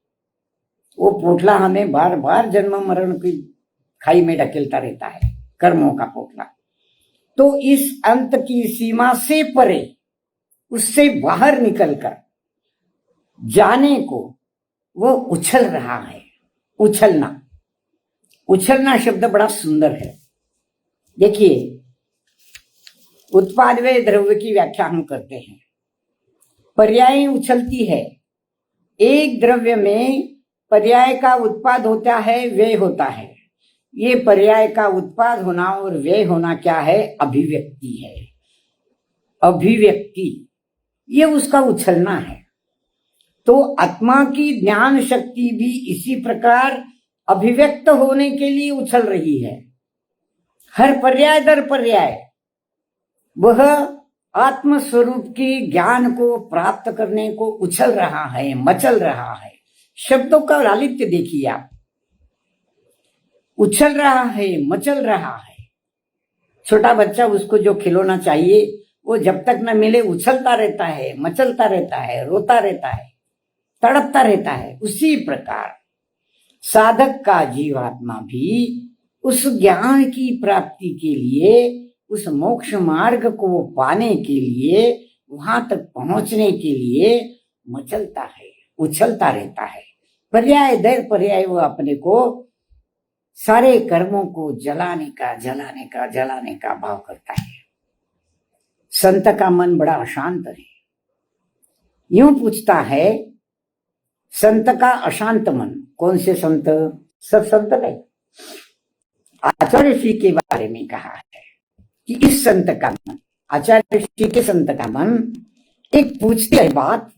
वो पोटला हमें बार बार जन्म मरण की खाई में ढकेलता रहता है, कर्मों का पोटला। तो इस अंत की सीमा से परे, उससे बाहर निकलकर जाने को वो उछल रहा है। उछलना, उछलना शब्द बड़ा सुंदर है। देखिए, उत्पाद व द्रव्य की व्याख्या हम करते हैं। पर्याय उछलती है। एक द्रव्य में पर्याय का उत्पाद होता है, व्यय होता है। ये पर्याय का उत्पाद होना और व्यय होना क्या है? अभिव्यक्ति है। अभिव्यक्ति, ये उसका उछलना है। तो आत्मा की ज्ञान शक्ति भी इसी प्रकार अभिव्यक्त होने के लिए उछल रही है। हर पर्याय दर पर्याय वह आत्म स्वरूप की ज्ञान को प्राप्त करने को उछल रहा है, मचल रहा है। शब्दों का लालित्य देखिए आप। उछल रहा है, मचल रहा है। छोटा बच्चा, उसको जो खिलौना चाहिए वो जब तक न मिले उछलता रहता है, मचलता रहता है, रोता रहता है, तड़पता रहता है। उसी प्रकार साधक का जीवात्मा भी उस ज्ञान की प्राप्ति के लिए, उस मोक्ष मार्ग को पाने के लिए, वहां तक पहुंचने के लिए मचलता है, उछलता रहता है। पर्याय दर पर्याय वो अपने को, सारे कर्मों को जलाने का भाव करता है। संत का मन बड़ा अशांत है। यूं पूछता है संत का अशांत मन। कौन से संत? सब संत नहीं। आचार्य श्री के बारे में कहा है कि इस संत का मन, आचार्य श्री के संत का मन एक पूछते है बात।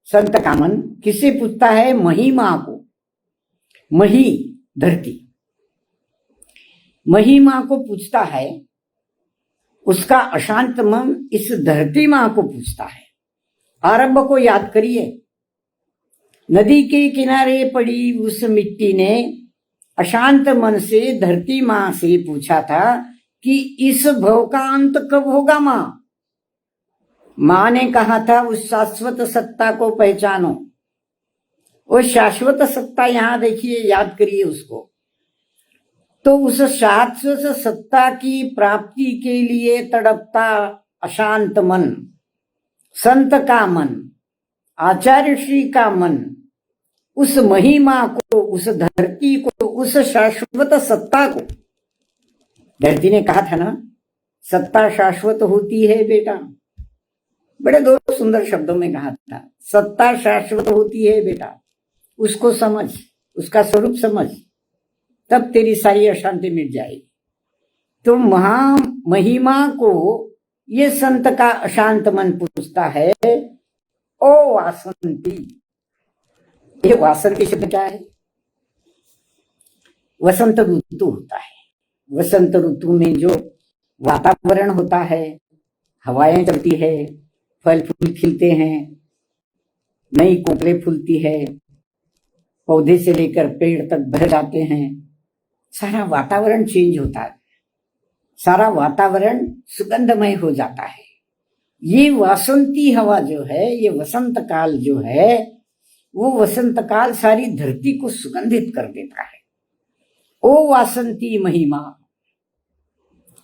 संत का मन किससे पूछता है? महिमा को। मही धरती, महिमा को पूछता है। उसका अशांत मन इस धरती मां को पूछता है। आरंभ को याद करिए। नदी के किनारे पड़ी उस मिट्टी ने अशांत मन से धरती माँ से पूछा था कि इस भव का अंत कब होगा माँ। माँ ने कहा था उस शाश्वत सत्ता को पहचानो। वो शाश्वत सत्ता यहां देखिए, याद करिए उसको। तो उस शाश्वत सत्ता की प्राप्ति के लिए तड़पता अशांत मन, संत का मन, आचार्य श्री का मन, उस महिमा को, उस धरती को, उस शाश्वत सत्ता को। धरती ने कहा था ना, सत्ता शाश्वत होती है बेटा। बड़े दो सुंदर शब्दों में कहा था, सत्ता शाश्वत होती है बेटा, उसको समझ, उसका स्वरूप समझ, तब तेरी सारी अशांति मिट जाएगी। तो महिमा को ये संत का अशांत मन पूछता है, ओ वासंती। ये वासंती शब्द क्या है? वसंत ऋतु होता है। वसंत ऋतु में जो वातावरण होता है, हवाएं चलती है, फल फूल खिलते हैं, नई कोपलें फूलती है, पौधे से लेकर पेड़ तक भर जाते हैं, सारा वातावरण चेंज होता है, सारा वातावरण सुगंधमय हो जाता है। ये वासंती हवा जो है, ये वसंत काल जो है, वो वसंत काल सारी धरती को सुगंधित कर देता है। ओ वासंती महिमा,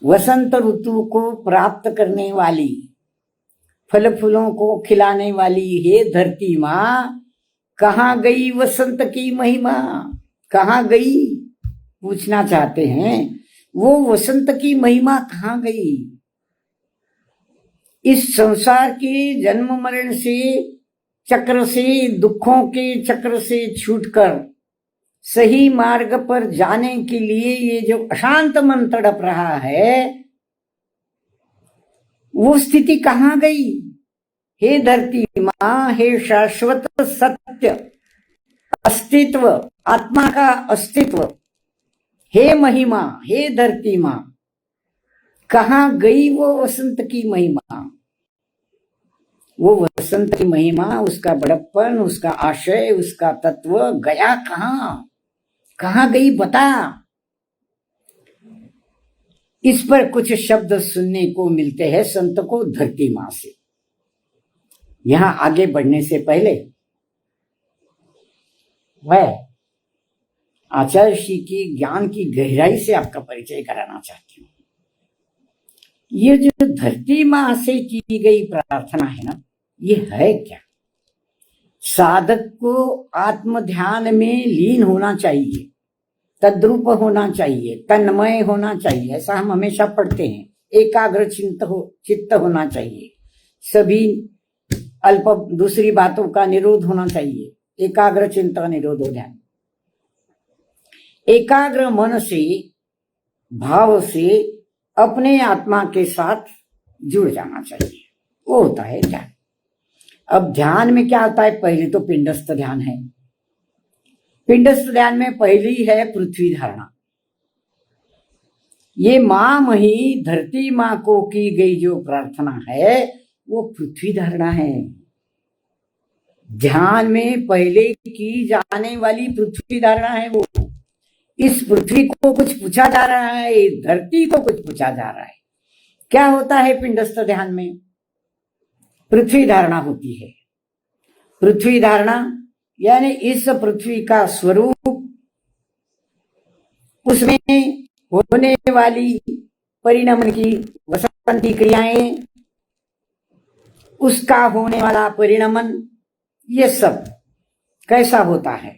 वसंत ऋतु को प्राप्त करने वाली, फल फूलों को खिलाने वाली हे धरती माँ, कहाँ गई वसंत की महिमा? कहाँ गई? पूछना चाहते हैं, वो वसंत की महिमा कहाँ गई? इस संसार के जन्म मरण से चक्र से, दुखों के चक्र से छूटकर सही मार्ग पर जाने के लिए ये जो अशांत मन तड़प रहा है, वो स्थिति कहाँ गई? हे धरती माँ, हे शाश्वत सत्य अस्तित्व, आत्मा का अस्तित्व, हे महिमा, हे धरती माँ, कहाँ गई वो वसंत की महिमा? वो वसंत की महिमा, उसका बड़प्पन, उसका आशय, उसका तत्व गया कहाँ? कहाँ गई बता। इस पर कुछ शब्द सुनने को मिलते हैं संत को धरती माँ से। यहां आगे बढ़ने से पहले वह आचार्य श्री की ज्ञान की गहराई से आपका परिचय कराना चाहती हूँ। ये जो धरती माँ से की गई प्रार्थना है ना, ये है क्या? साधक को आत्म ध्यान में लीन होना चाहिए, तद्रूप होना चाहिए, तन्मय होना चाहिए, ऐसा हम हमेशा पढ़ते हैं। एकाग्र चित्त होना चाहिए, सभी अल्प दूसरी बातों का निरोध होना चाहिए, एकाग्र चिंता निरोध ध्यान। एकाग्र मन से, भाव से अपने आत्मा के साथ जुड़ जाना चाहिए, वो होता है ध्यान। अब ध्यान में क्या होता है? पहले तो पिंडस्थ ध्यान है। पिंडस्थ ध्यान में पहली है पृथ्वी धारणा। ये मां मही धरती मां को की गई जो प्रार्थना है, वो पृथ्वी धारणा है। ध्यान में पहले की जाने वाली पृथ्वी धारणा है वो। इस पृथ्वी को कुछ पूछा जा रहा है, धरती को कुछ पूछा जा रहा है। क्या होता है पिंडस्थ ध्यान में? पृथ्वी धारणा होती है। पृथ्वी धारणा यानी इस पृथ्वी का स्वरूप, उसमें होने वाली परिणमन की वसंती क्रियाएं, उसका होने वाला परिणमन, ये सब कैसा होता है?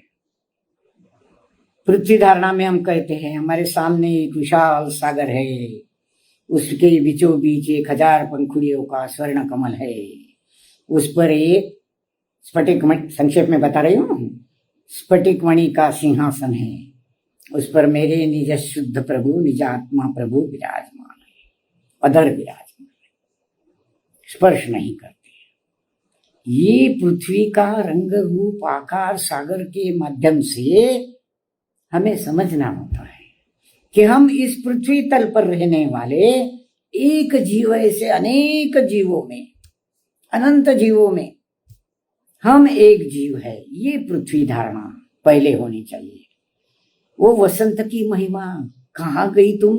पृथ्वी धारणा में हम कहते हैं हमारे सामने एक विशाल सागर है, उसके बीचों बीच 1000 पंखुड़ियों का स्वर्ण कमल है, उस पर एक स्फटिक मणि, संक्षेप में बता रही हूं, स्फटिक मणि का सिंहासन है, उस पर मेरे निज शुद्ध प्रभु, निज आत्मा प्रभु विराजमान है, अधर विराजमान है, स्पर्श नहीं करते। ये पृथ्वी का रंग रूप आकार सागर के माध्यम से हमें समझना होता है कि हम इस पृथ्वी तल पर रहने वाले एक जीव ऐसे अनेक जीवों में, अनंत जीवों में हम एक जीव है। ये पृथ्वी धारणा पहले होनी चाहिए। वो वसंत की महिमा कहाँ गई तुम?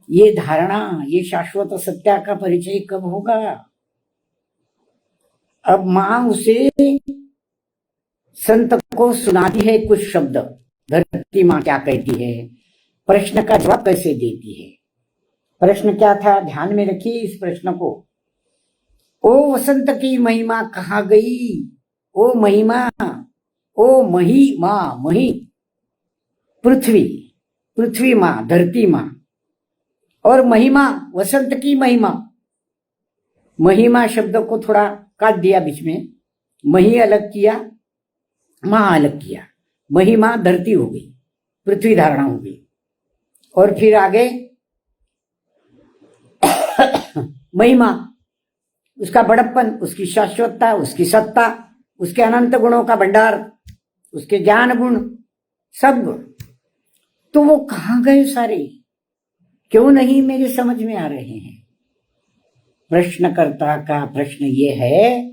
ये धारणा, ये शाश्वत सत्या का परिचय कब होगा? अब मां उसे संत को सुनाती है कुछ शब्द, धरती मां क्या कहती है, प्रश्न का जवाब कैसे देती है। प्रश्न क्या था, ध्यान में रखिए इस प्रश्न को। ओ वसंत की महिमा कहाँ गई? ओ महिमा, ओ मही मां, मही पृथ्वी, पृथ्वी मां, धरती मां, और महिमा वसंत की महिमा। महिमा शब्द को थोड़ा काट दिया बीच में, मही अलग किया, मां अलग किया। महिमा धरती हो गई, पृथ्वी धारणा हो गई। और फिर आगे महिमा, उसका बड़प्पन, उसकी शाश्वतता, उसकी सत्ता, उसके अनंत गुणों का भंडार, उसके ज्ञान गुण, सब गुण। तो वो कहां गए सारे? क्यों नहीं मेरे समझ में आ रहे हैं? प्रश्नकर्ता का प्रश्न ये है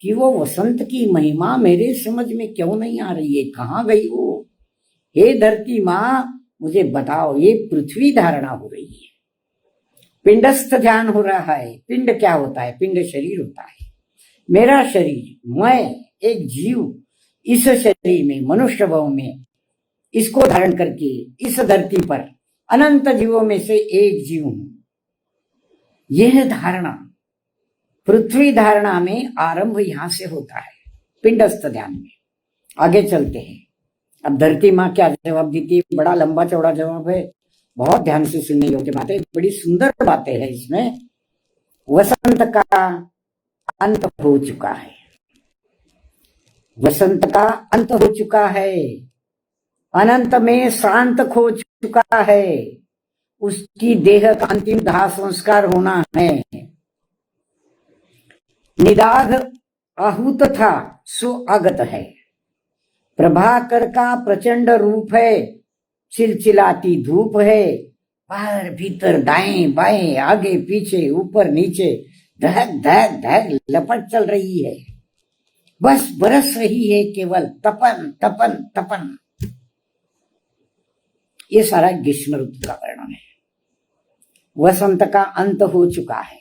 कि वो वसंत की महिमा मेरे समझ में क्यों नहीं आ रही है, कहां गई वो? हे धरती मां, मुझे बताओ। ये पृथ्वी धारणा हो रही है, पिंडस्थ ध्यान हो रहा है। पिंड क्या होता है? पिंड शरीर होता है, मेरा शरीर, मैं एक जीव, इस शरीर में, मनुष्य भाव में, इसको धारण करके इस धरती पर अनंत जीवों में से एक जीव हूं। यह धारणा, पृथ्वी धारणा में आरंभ यहां से होता है, पिंडस्थ ध्यान में। आगे चलते हैं। अब धरती मां क्या जवाब देती है? बड़ा लंबा चौड़ा जवाब है, बहुत ध्यान से सुनने योग्य बातें, बड़ी सुंदर बातें हैं इसमें। वसंत का अंत हो चुका है, वसंत का अंत हो चुका है, अनंत में शांत खो चुका है, उसकी देह का अंतिम दाह संस्कार होना है। निदाघ आहूत था सो आगत है, प्रभाकर का प्रचंड रूप है, चिलचिलाती धूप है, बाहर भीतर दाएं बाएं आगे पीछे ऊपर नीचे धक धक धक लपट चल रही है, बस बरस रही है केवल तपन तपन तपन। ये सारा ग्रीष्म ऋतु का वर्णन है। वसंत का अंत हो चुका है,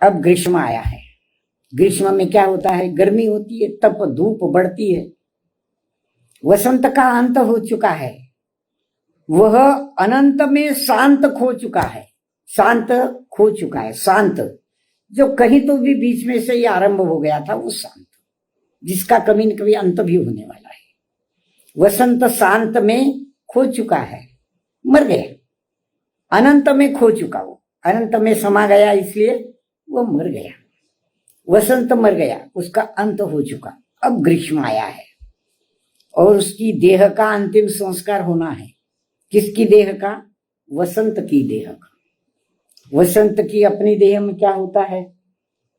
अब ग्रीष्म आया है। ग्रीष्म में क्या होता है? गर्मी होती है, तप धूप बढ़ती है। वसंत का अंत हो चुका है, वह अनंत में शांत खो चुका है, शांत खो चुका है। शांत जो कहीं तो भी बीच में से ये आरंभ हो गया था, वो शांत, जिसका कभी न कभी अंत भी होने वाला है। वसंत शांत में खो चुका है, मर गया, अनंत में खो चुका, वो अनंत में समा गया, इसलिए वो मर गया। वसंत मर गया, उसका अंत हो चुका। अब ग्रीष्म आया है और उसकी देह का अंतिम संस्कार होना है। किसकी देह का? वसंत की देह का। वसंत की अपनी देह में क्या होता है?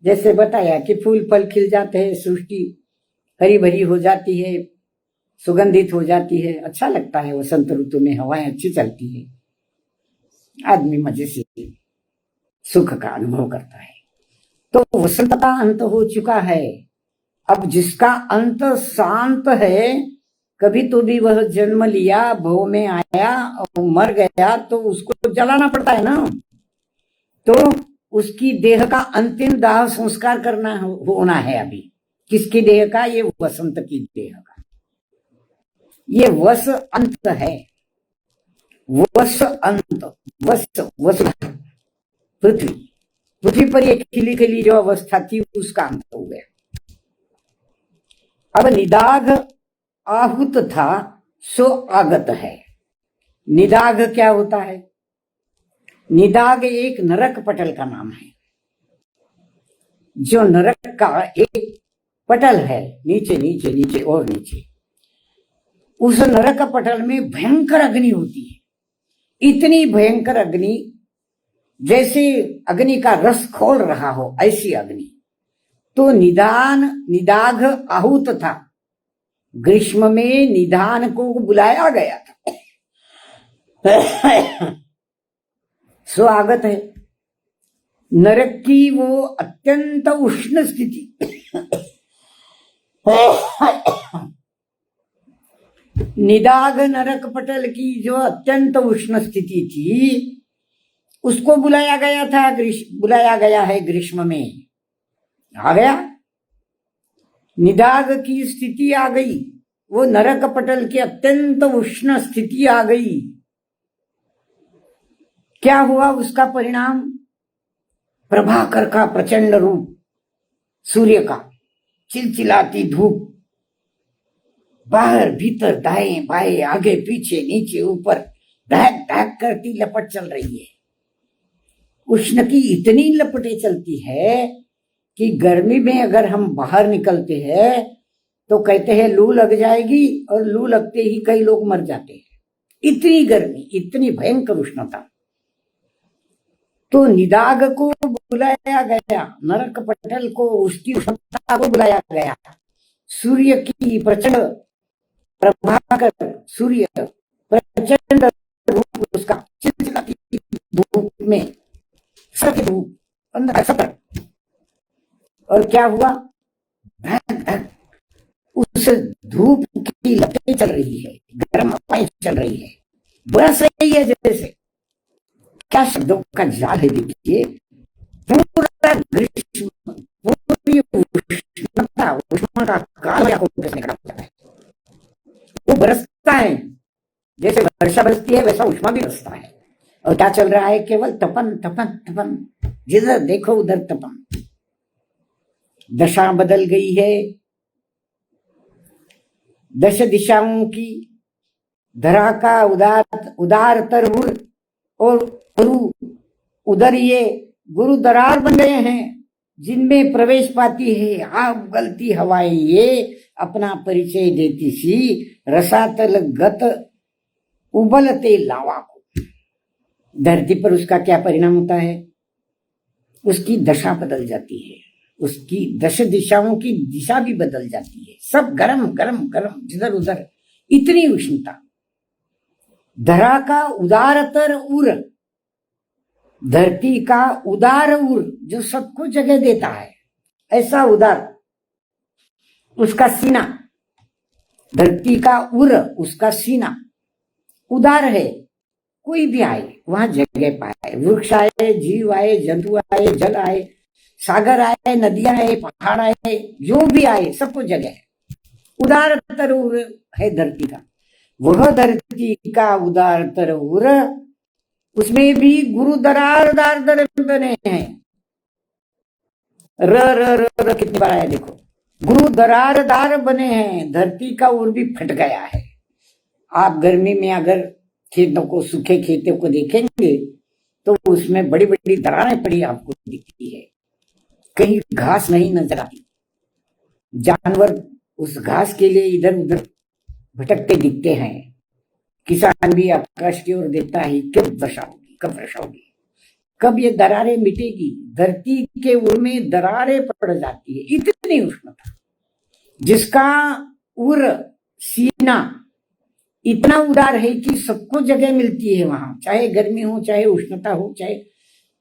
जैसे बताया कि फूल फल खिल जाते हैं, सृष्टि हरी भरी हो जाती है, सुगंधित हो जाती है, अच्छा लगता है। वसंत ऋतु में हवाएं अच्छी चलती है, आदमी मजे से सुख का अनुभव करता है। तो वसंत का अंत हो चुका है। अब जिसका अंत शांत है, कभी तो भी वह जन्म लिया, भव में आया और मर गया, तो उसको जलाना पड़ता है ना। तो उसकी देह का अंतिम दाह संस्कार करना होना है अभी। किसकी देह का? ये वसंत की देह का। ये वस अंत है, वस अंत, वस वस पृथ्वी, पृथ्वी पर ये खिली खिली जो अवस्था थी, उसका अंत हो गया। अब निदाघ आहूत था सो आगत है। निदाघ क्या होता है? निदाघ एक नरक पटल का नाम है, जो नरक का एक पटल है, नीचे नीचे नीचे और नीचे। उस नरक पटल में भयंकर अग्नि होती है, इतनी भयंकर अग्नि जैसे अग्नि का रस खोल रहा हो, ऐसी अग्नि। तो निदाघ आहूत था। ग्रीष्म में निदान को बुलाया गया था, स्वागत है। नरक की वो अत्यंत उष्ण स्थिति, निदाग नरक पटल की जो अत्यंत उष्ण स्थिति थी उसको बुलाया गया था, बुलाया गया है ग्रीष्म में, आ गया। निदाग की स्थिति आ गई, वो नरक पटल की अत्यंत उष्ण स्थिति आ गई। क्या हुआ उसका परिणाम? प्रभाकर का प्रचंड रूप, सूर्य का, चिलचिलाती धूप, बाहर भीतर दाएं बाएं आगे पीछे नीचे ऊपर दहक दहक करती लपट चल रही है। उष्ण की इतनी लपटें चलती है कि गर्मी में अगर हम बाहर निकलते हैं तो कहते हैं लू लग जाएगी, और लू लगते ही कई लोग मर जाते हैं। इतनी गर्मी, इतनी भयंकर उष्णता। तो निदाग को बुलाया गया, नरक पटल को, उसकी उष्णता को बुलाया गया। सूर्य की प्रचंड प्रभाकर, सूर्य प्रचंड रूप उसका, चिलचिलाती धूप में सख्त धूप अंदर सतर। और क्या हुआ? उस धूप की लपटें चल रही है, गर्म हवाएं चल रही है, बरस रही है जैसे। क्या शब्दों का जाल है देखिए। पूरा ग्रीष्म, पूरी उष्णता, उष्मा का काल निकला होता है। वो बरसता है, जैसे वर्षा बरसती है वैसा उष्मा भी बरसता है। और क्या चल रहा है? केवल तपन तपन तपन, जिधर देखो उधर तपन। दशा बदल गई है, दश दिशाओं की। धरा का उदार तरहुर और उधर ये गुरु दरार बन गए हैं, जिनमें प्रवेश पाती है आग गलती हवाएं, ये अपना परिचय देती सी रसातल गत उबलते लावा को। धरती पर उसका क्या परिणाम होता है? उसकी दशा बदल जाती है, उसकी दश दिशाओं की दिशा भी बदल जाती है। सब गरम गरम गरम, जिधर उधर इतनी उष्णता। धरा का उदारतर उर, धरती का उदार उर जो सबको जगह देता है, ऐसा उदार उसका सीना। धरती का उर, उसका सीना उदार है, कोई भी आए वहां जगह पाए। वृक्ष आए, जीव आए, जंतु आए, जल आए, सागर आए, नदियां आए, पहाड़ आए, जो भी आए सबको जगह है। उदार तरुर है धरती का। वह धरती का उदार तरुर, उसमें भी गुरु दरार दार दर बने हैं। र र र र कितनी बार आया देखो। गुरु दरार दार बने हैं, धरती का उर भी फट गया है। आप गर्मी में अगर खेतों को, सूखे खेतों को देखेंगे तो उसमें बड़ी बड़ी दरारें पड़ी आपको दिखती है, कहीं घास नहीं नजर आती। जानवर उस घास के लिए इधर उधर भटकते दिखते हैं। किसान भी आकाश की ओर देखता है कब वर्षा होगी, कब वर्षा होगी, कब ये दरारें मिटेगी। धरती के उर में दरारें पड़ जाती है, इतनी उष्णता। जिसका उर, सीना इतना उदार है कि सबको जगह मिलती है वहां, चाहे गर्मी हो, चाहे उष्णता हो, चाहे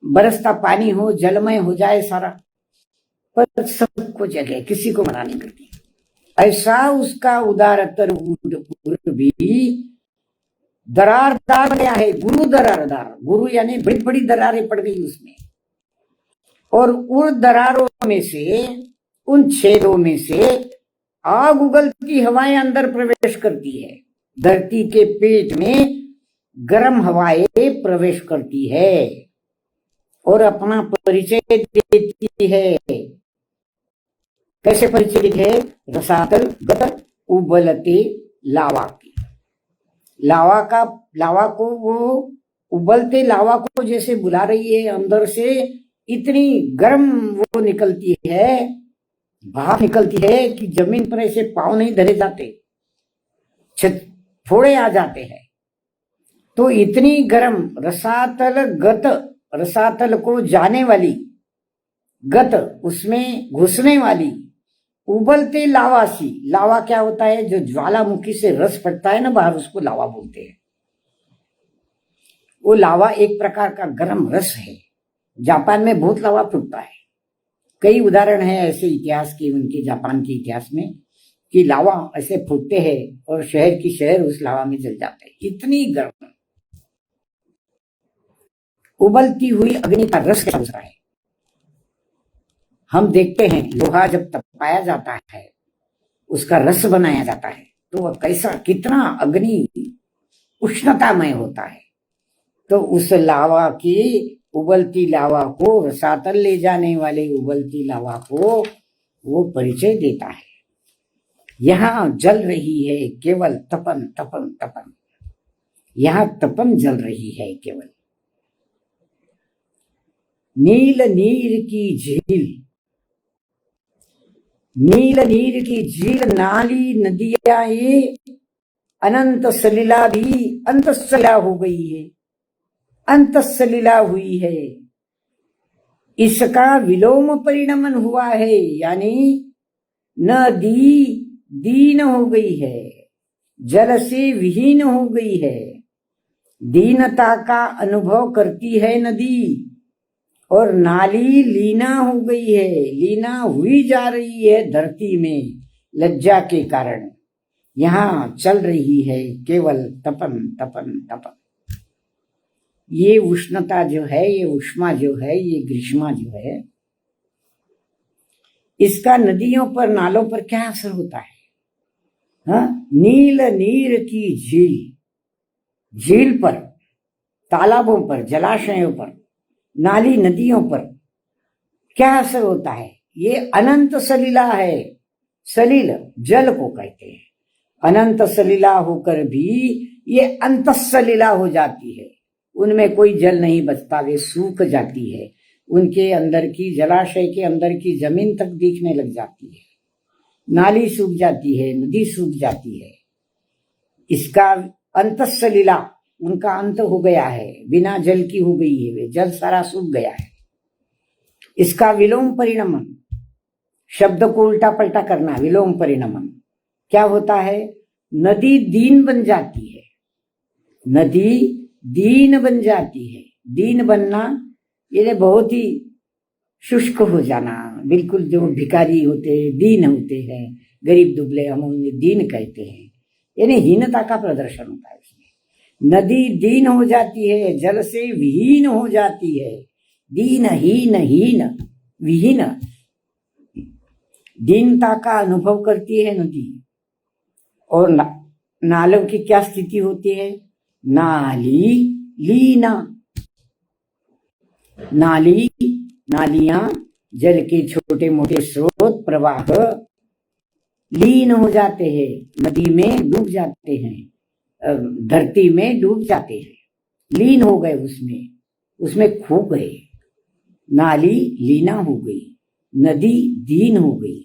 बरसता पानी हो, जलमय हो जाए सारा, पर सबको जगह, किसी को मना नहीं करती। ऐसा उसका उदारतर उर भी दरारदार बना है। गुरु दरारदार, गुरु यानी बड़ी बड़ी दरारें पड़ गई उसमें। और उन दरारों में से, उन छेदों में से आग उगलती हवाएं अंदर प्रवेश करती है। धरती के पेट में गर्म हवाएं प्रवेश करती है और अपना परिचय देती है। कैसे परिचय देती है? रसातल गत उबलते लावा की। लावा को वो उबलते लावा को जैसे बुला रही है, अंदर से इतनी गर्म वो निकलती है, भाप निकलती है कि जमीन पर ऐसे पांव नहीं धरे जाते, फोड़े आ जाते हैं। तो इतनी गर्म रसातल गत, रसातल को जाने वाली, गत उसमें घुसने वाली, उबलते लावा सी। लावा क्या होता है? जो ज्वालामुखी से रस पड़ता है ना बाहर, उसको लावा बोलते हैं। वो लावा एक प्रकार का गर्म रस है। जापान में बहुत लावा फूटता है। कई उदाहरण है ऐसे इतिहास के, उनके जापान के इतिहास में कि लावा ऐसे फूटते हैं और शहर की शहर उस लावा में जल जाते हैं, इतनी गर्म। उबलती हुई अग्नि का रस कैसा होता है। हम देखते हैं लोहा जब तपाया जाता है, उसका रस बनाया जाता है, तो वह कैसा, कितना अग्नि उष्णतामय होता है। तो उस लावा की, उबलती लावा को, रसातल ले जाने वाले उबलती लावा को वो परिचय देता है। यहां जल रही है केवल तपन तपन तपन, यहां तपन जल रही है केवल। नील नीर की झील, नील नीर की झील, नाली नदियां ये अनंत सलिला भी अंतसलिला हो गई है, अंतसलिला हुई है। इसका विलोम परिणमन हुआ है, यानी नदी दीन हो गई है, जल से विहीन हो गई है। दीनता का अनुभव करती है नदी, और नाली लीना हो गई है, लीना हुई जा रही है धरती में लज्जा के कारण। यहां चल रही है केवल तपन तपन तपन। ये उष्णता जो है, ये उष्मा जो है, ये ग्रीष्मा जो है, इसका नदियों पर, नालों पर क्या असर होता है? नील नीर की झील, झील पर, तालाबों पर, जलाशयों पर, नाली नदियों पर क्या असर होता है? ये अनंत सलिला है। सलिल जल को कहते हैं। अनंत सलिला होकर भी ये अंतसलिला हो जाती है, उनमें कोई जल नहीं बचता, वे सूख जाती है। उनके अंदर की, जलाशय के अंदर की जमीन तक दिखने लग जाती है, नाली सूख जाती है, नदी सूख जाती है। इसका अंतसलिला, उनका अंत हो गया है, बिना जल की हो गई है, वे जल सारा सूख गया है। इसका विलोम परिणमन, शब्द को उल्टा पलटा करना, विलोम परिणमन क्या होता है? नदी दीन बन जाती है, नदी दीन बन जाती है। दीन बनना ये बहुत ही शुष्क हो जाना, बिल्कुल जो भिखारी होते हैं, दीन होते हैं, गरीब दुबले, हम उन्हें दीन कहते हैं, यानी हीनता का प्रदर्शन होता है इसमें। नदी दीन हो जाती है, जल से विहीन हो जाती है। दीन हीन हीन विहीन, दीनता का अनुभव करती है नदी। और नालों की क्या स्थिति होती है? नाली लीना, नाली, नालियां, जल के छोटे मोटे स्रोत, प्रवाह लीन हो जाते हैं, नदी में डूब जाते हैं, धरती में डूब जाते हैं, लीन हो गए, उसमें उसमें खो गए। नाली लीना हो गई, नदी दीन हो गई।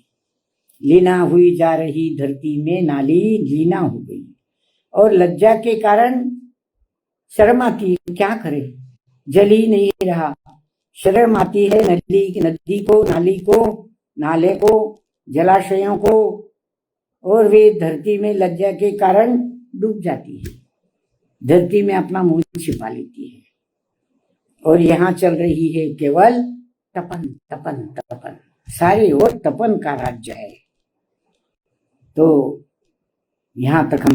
लीना हुई जा रही धरती में नाली लीना हो गई, और लज्जा के कारण शर्म आती है, क्या करे, जल ही नहीं रहा। शर्म आती है नदी को, नाली को, नाले को, जलाशयों को, और वे धरती में लज्जा के कारण डूब जाती है, धरती में अपना मुंह छिपा लेती है। और यहां चल रही है केवल तपन तपन तपन, सारी ओर तपन का राज्य है। तो यहां तक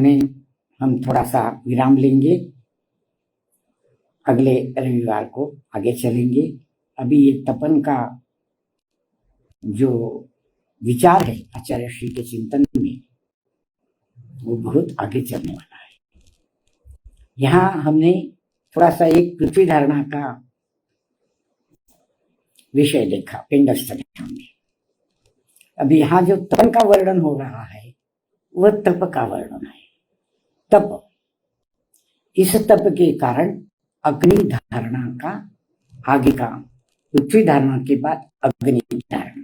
हम थोड़ा सा विराम लेंगे, अगले रविवार को आगे चलेंगे। अभी ये तपन का जो विचार है आचार्य श्री के चिंतन में, वो बहुत आगे चलने वाला है। यहां हमने थोड़ा सा एक पृथ्वी धारणा का विषय देखा, पिंडस्थ देखा हमने। अभी यहां जो तपन का वर्णन हो रहा है, वह तप का वर्णन है। तप, इस तप के कारण अग्नि धारणा का आगे का, पृथ्वी धारणा के बाद अग्नि धारणा।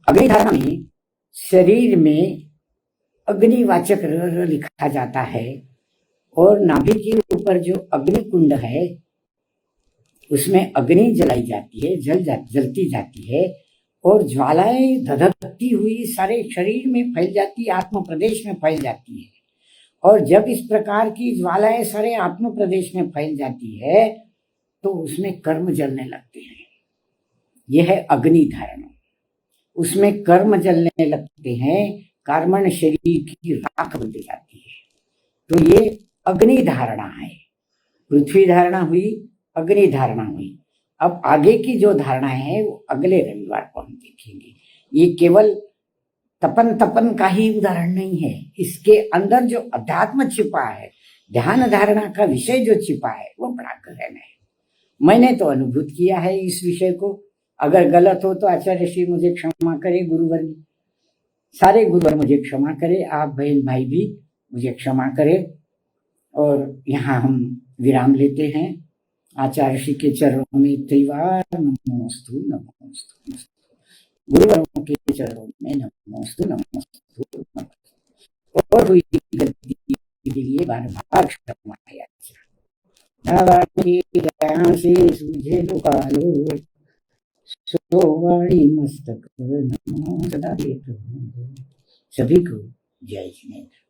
अग्नि धारणा में शरीर में अग्निवाचक र लिखा जाता है, और नाभि के ऊपर जो अग्नि कुंड है उसमें अग्नि जलाई जाती है, जलती जाती है, और ज्वालाएं धधकती हुई सारे शरीर में फैल जाती है, आत्म प्रदेश में फैल जाती है। और जब इस प्रकार की ज्वालाएं सारे आत्म प्रदेश में फैल जाती है तो उसमें कर्म जलने लगते हैं। यह है अग्नि धारणा। उसमें कर्म जलने लगते हैं, कार्बन शरीर की राख बनती जाती है। तो ये अग्नि धारणा है। पृथ्वी धारणा हुई, अग्नि धारणा हुई। अब आगे की जो धारणाएं हैं वो अगले रविवार को हम देखेंगे। ये केवल तपन तपन का ही उदाहरण नहीं है, इसके अंदर जो अध्यात्म छिपा है, ध्यान धारणा का विषय जो छिपा है वो बड़ा गहन है। मैंने तो अनुभूत किया है इस विषय को। अगर गलत हो तो आचार्य श्री मुझे क्षमा करे, गुरुवर सारे गुरुवर मुझे क्षमा करे, आप बहन भाई भी मुझे क्षमा करे। और यहाँ हम विराम लेते हैं। आचार्य श्री के चरणों में त्रिवार नमोस्तु नमोस्तु नमोस्तु। गुरुवरों के चरणों में नमोस्तु नमोस्तु नमोस्तु। और हुई गलती के लिए बार बार क्षमा याचना। से सूझे दुकालो सोवाणी मस्तक नमो सदा देत। सभी को जय जिनेन्द्र।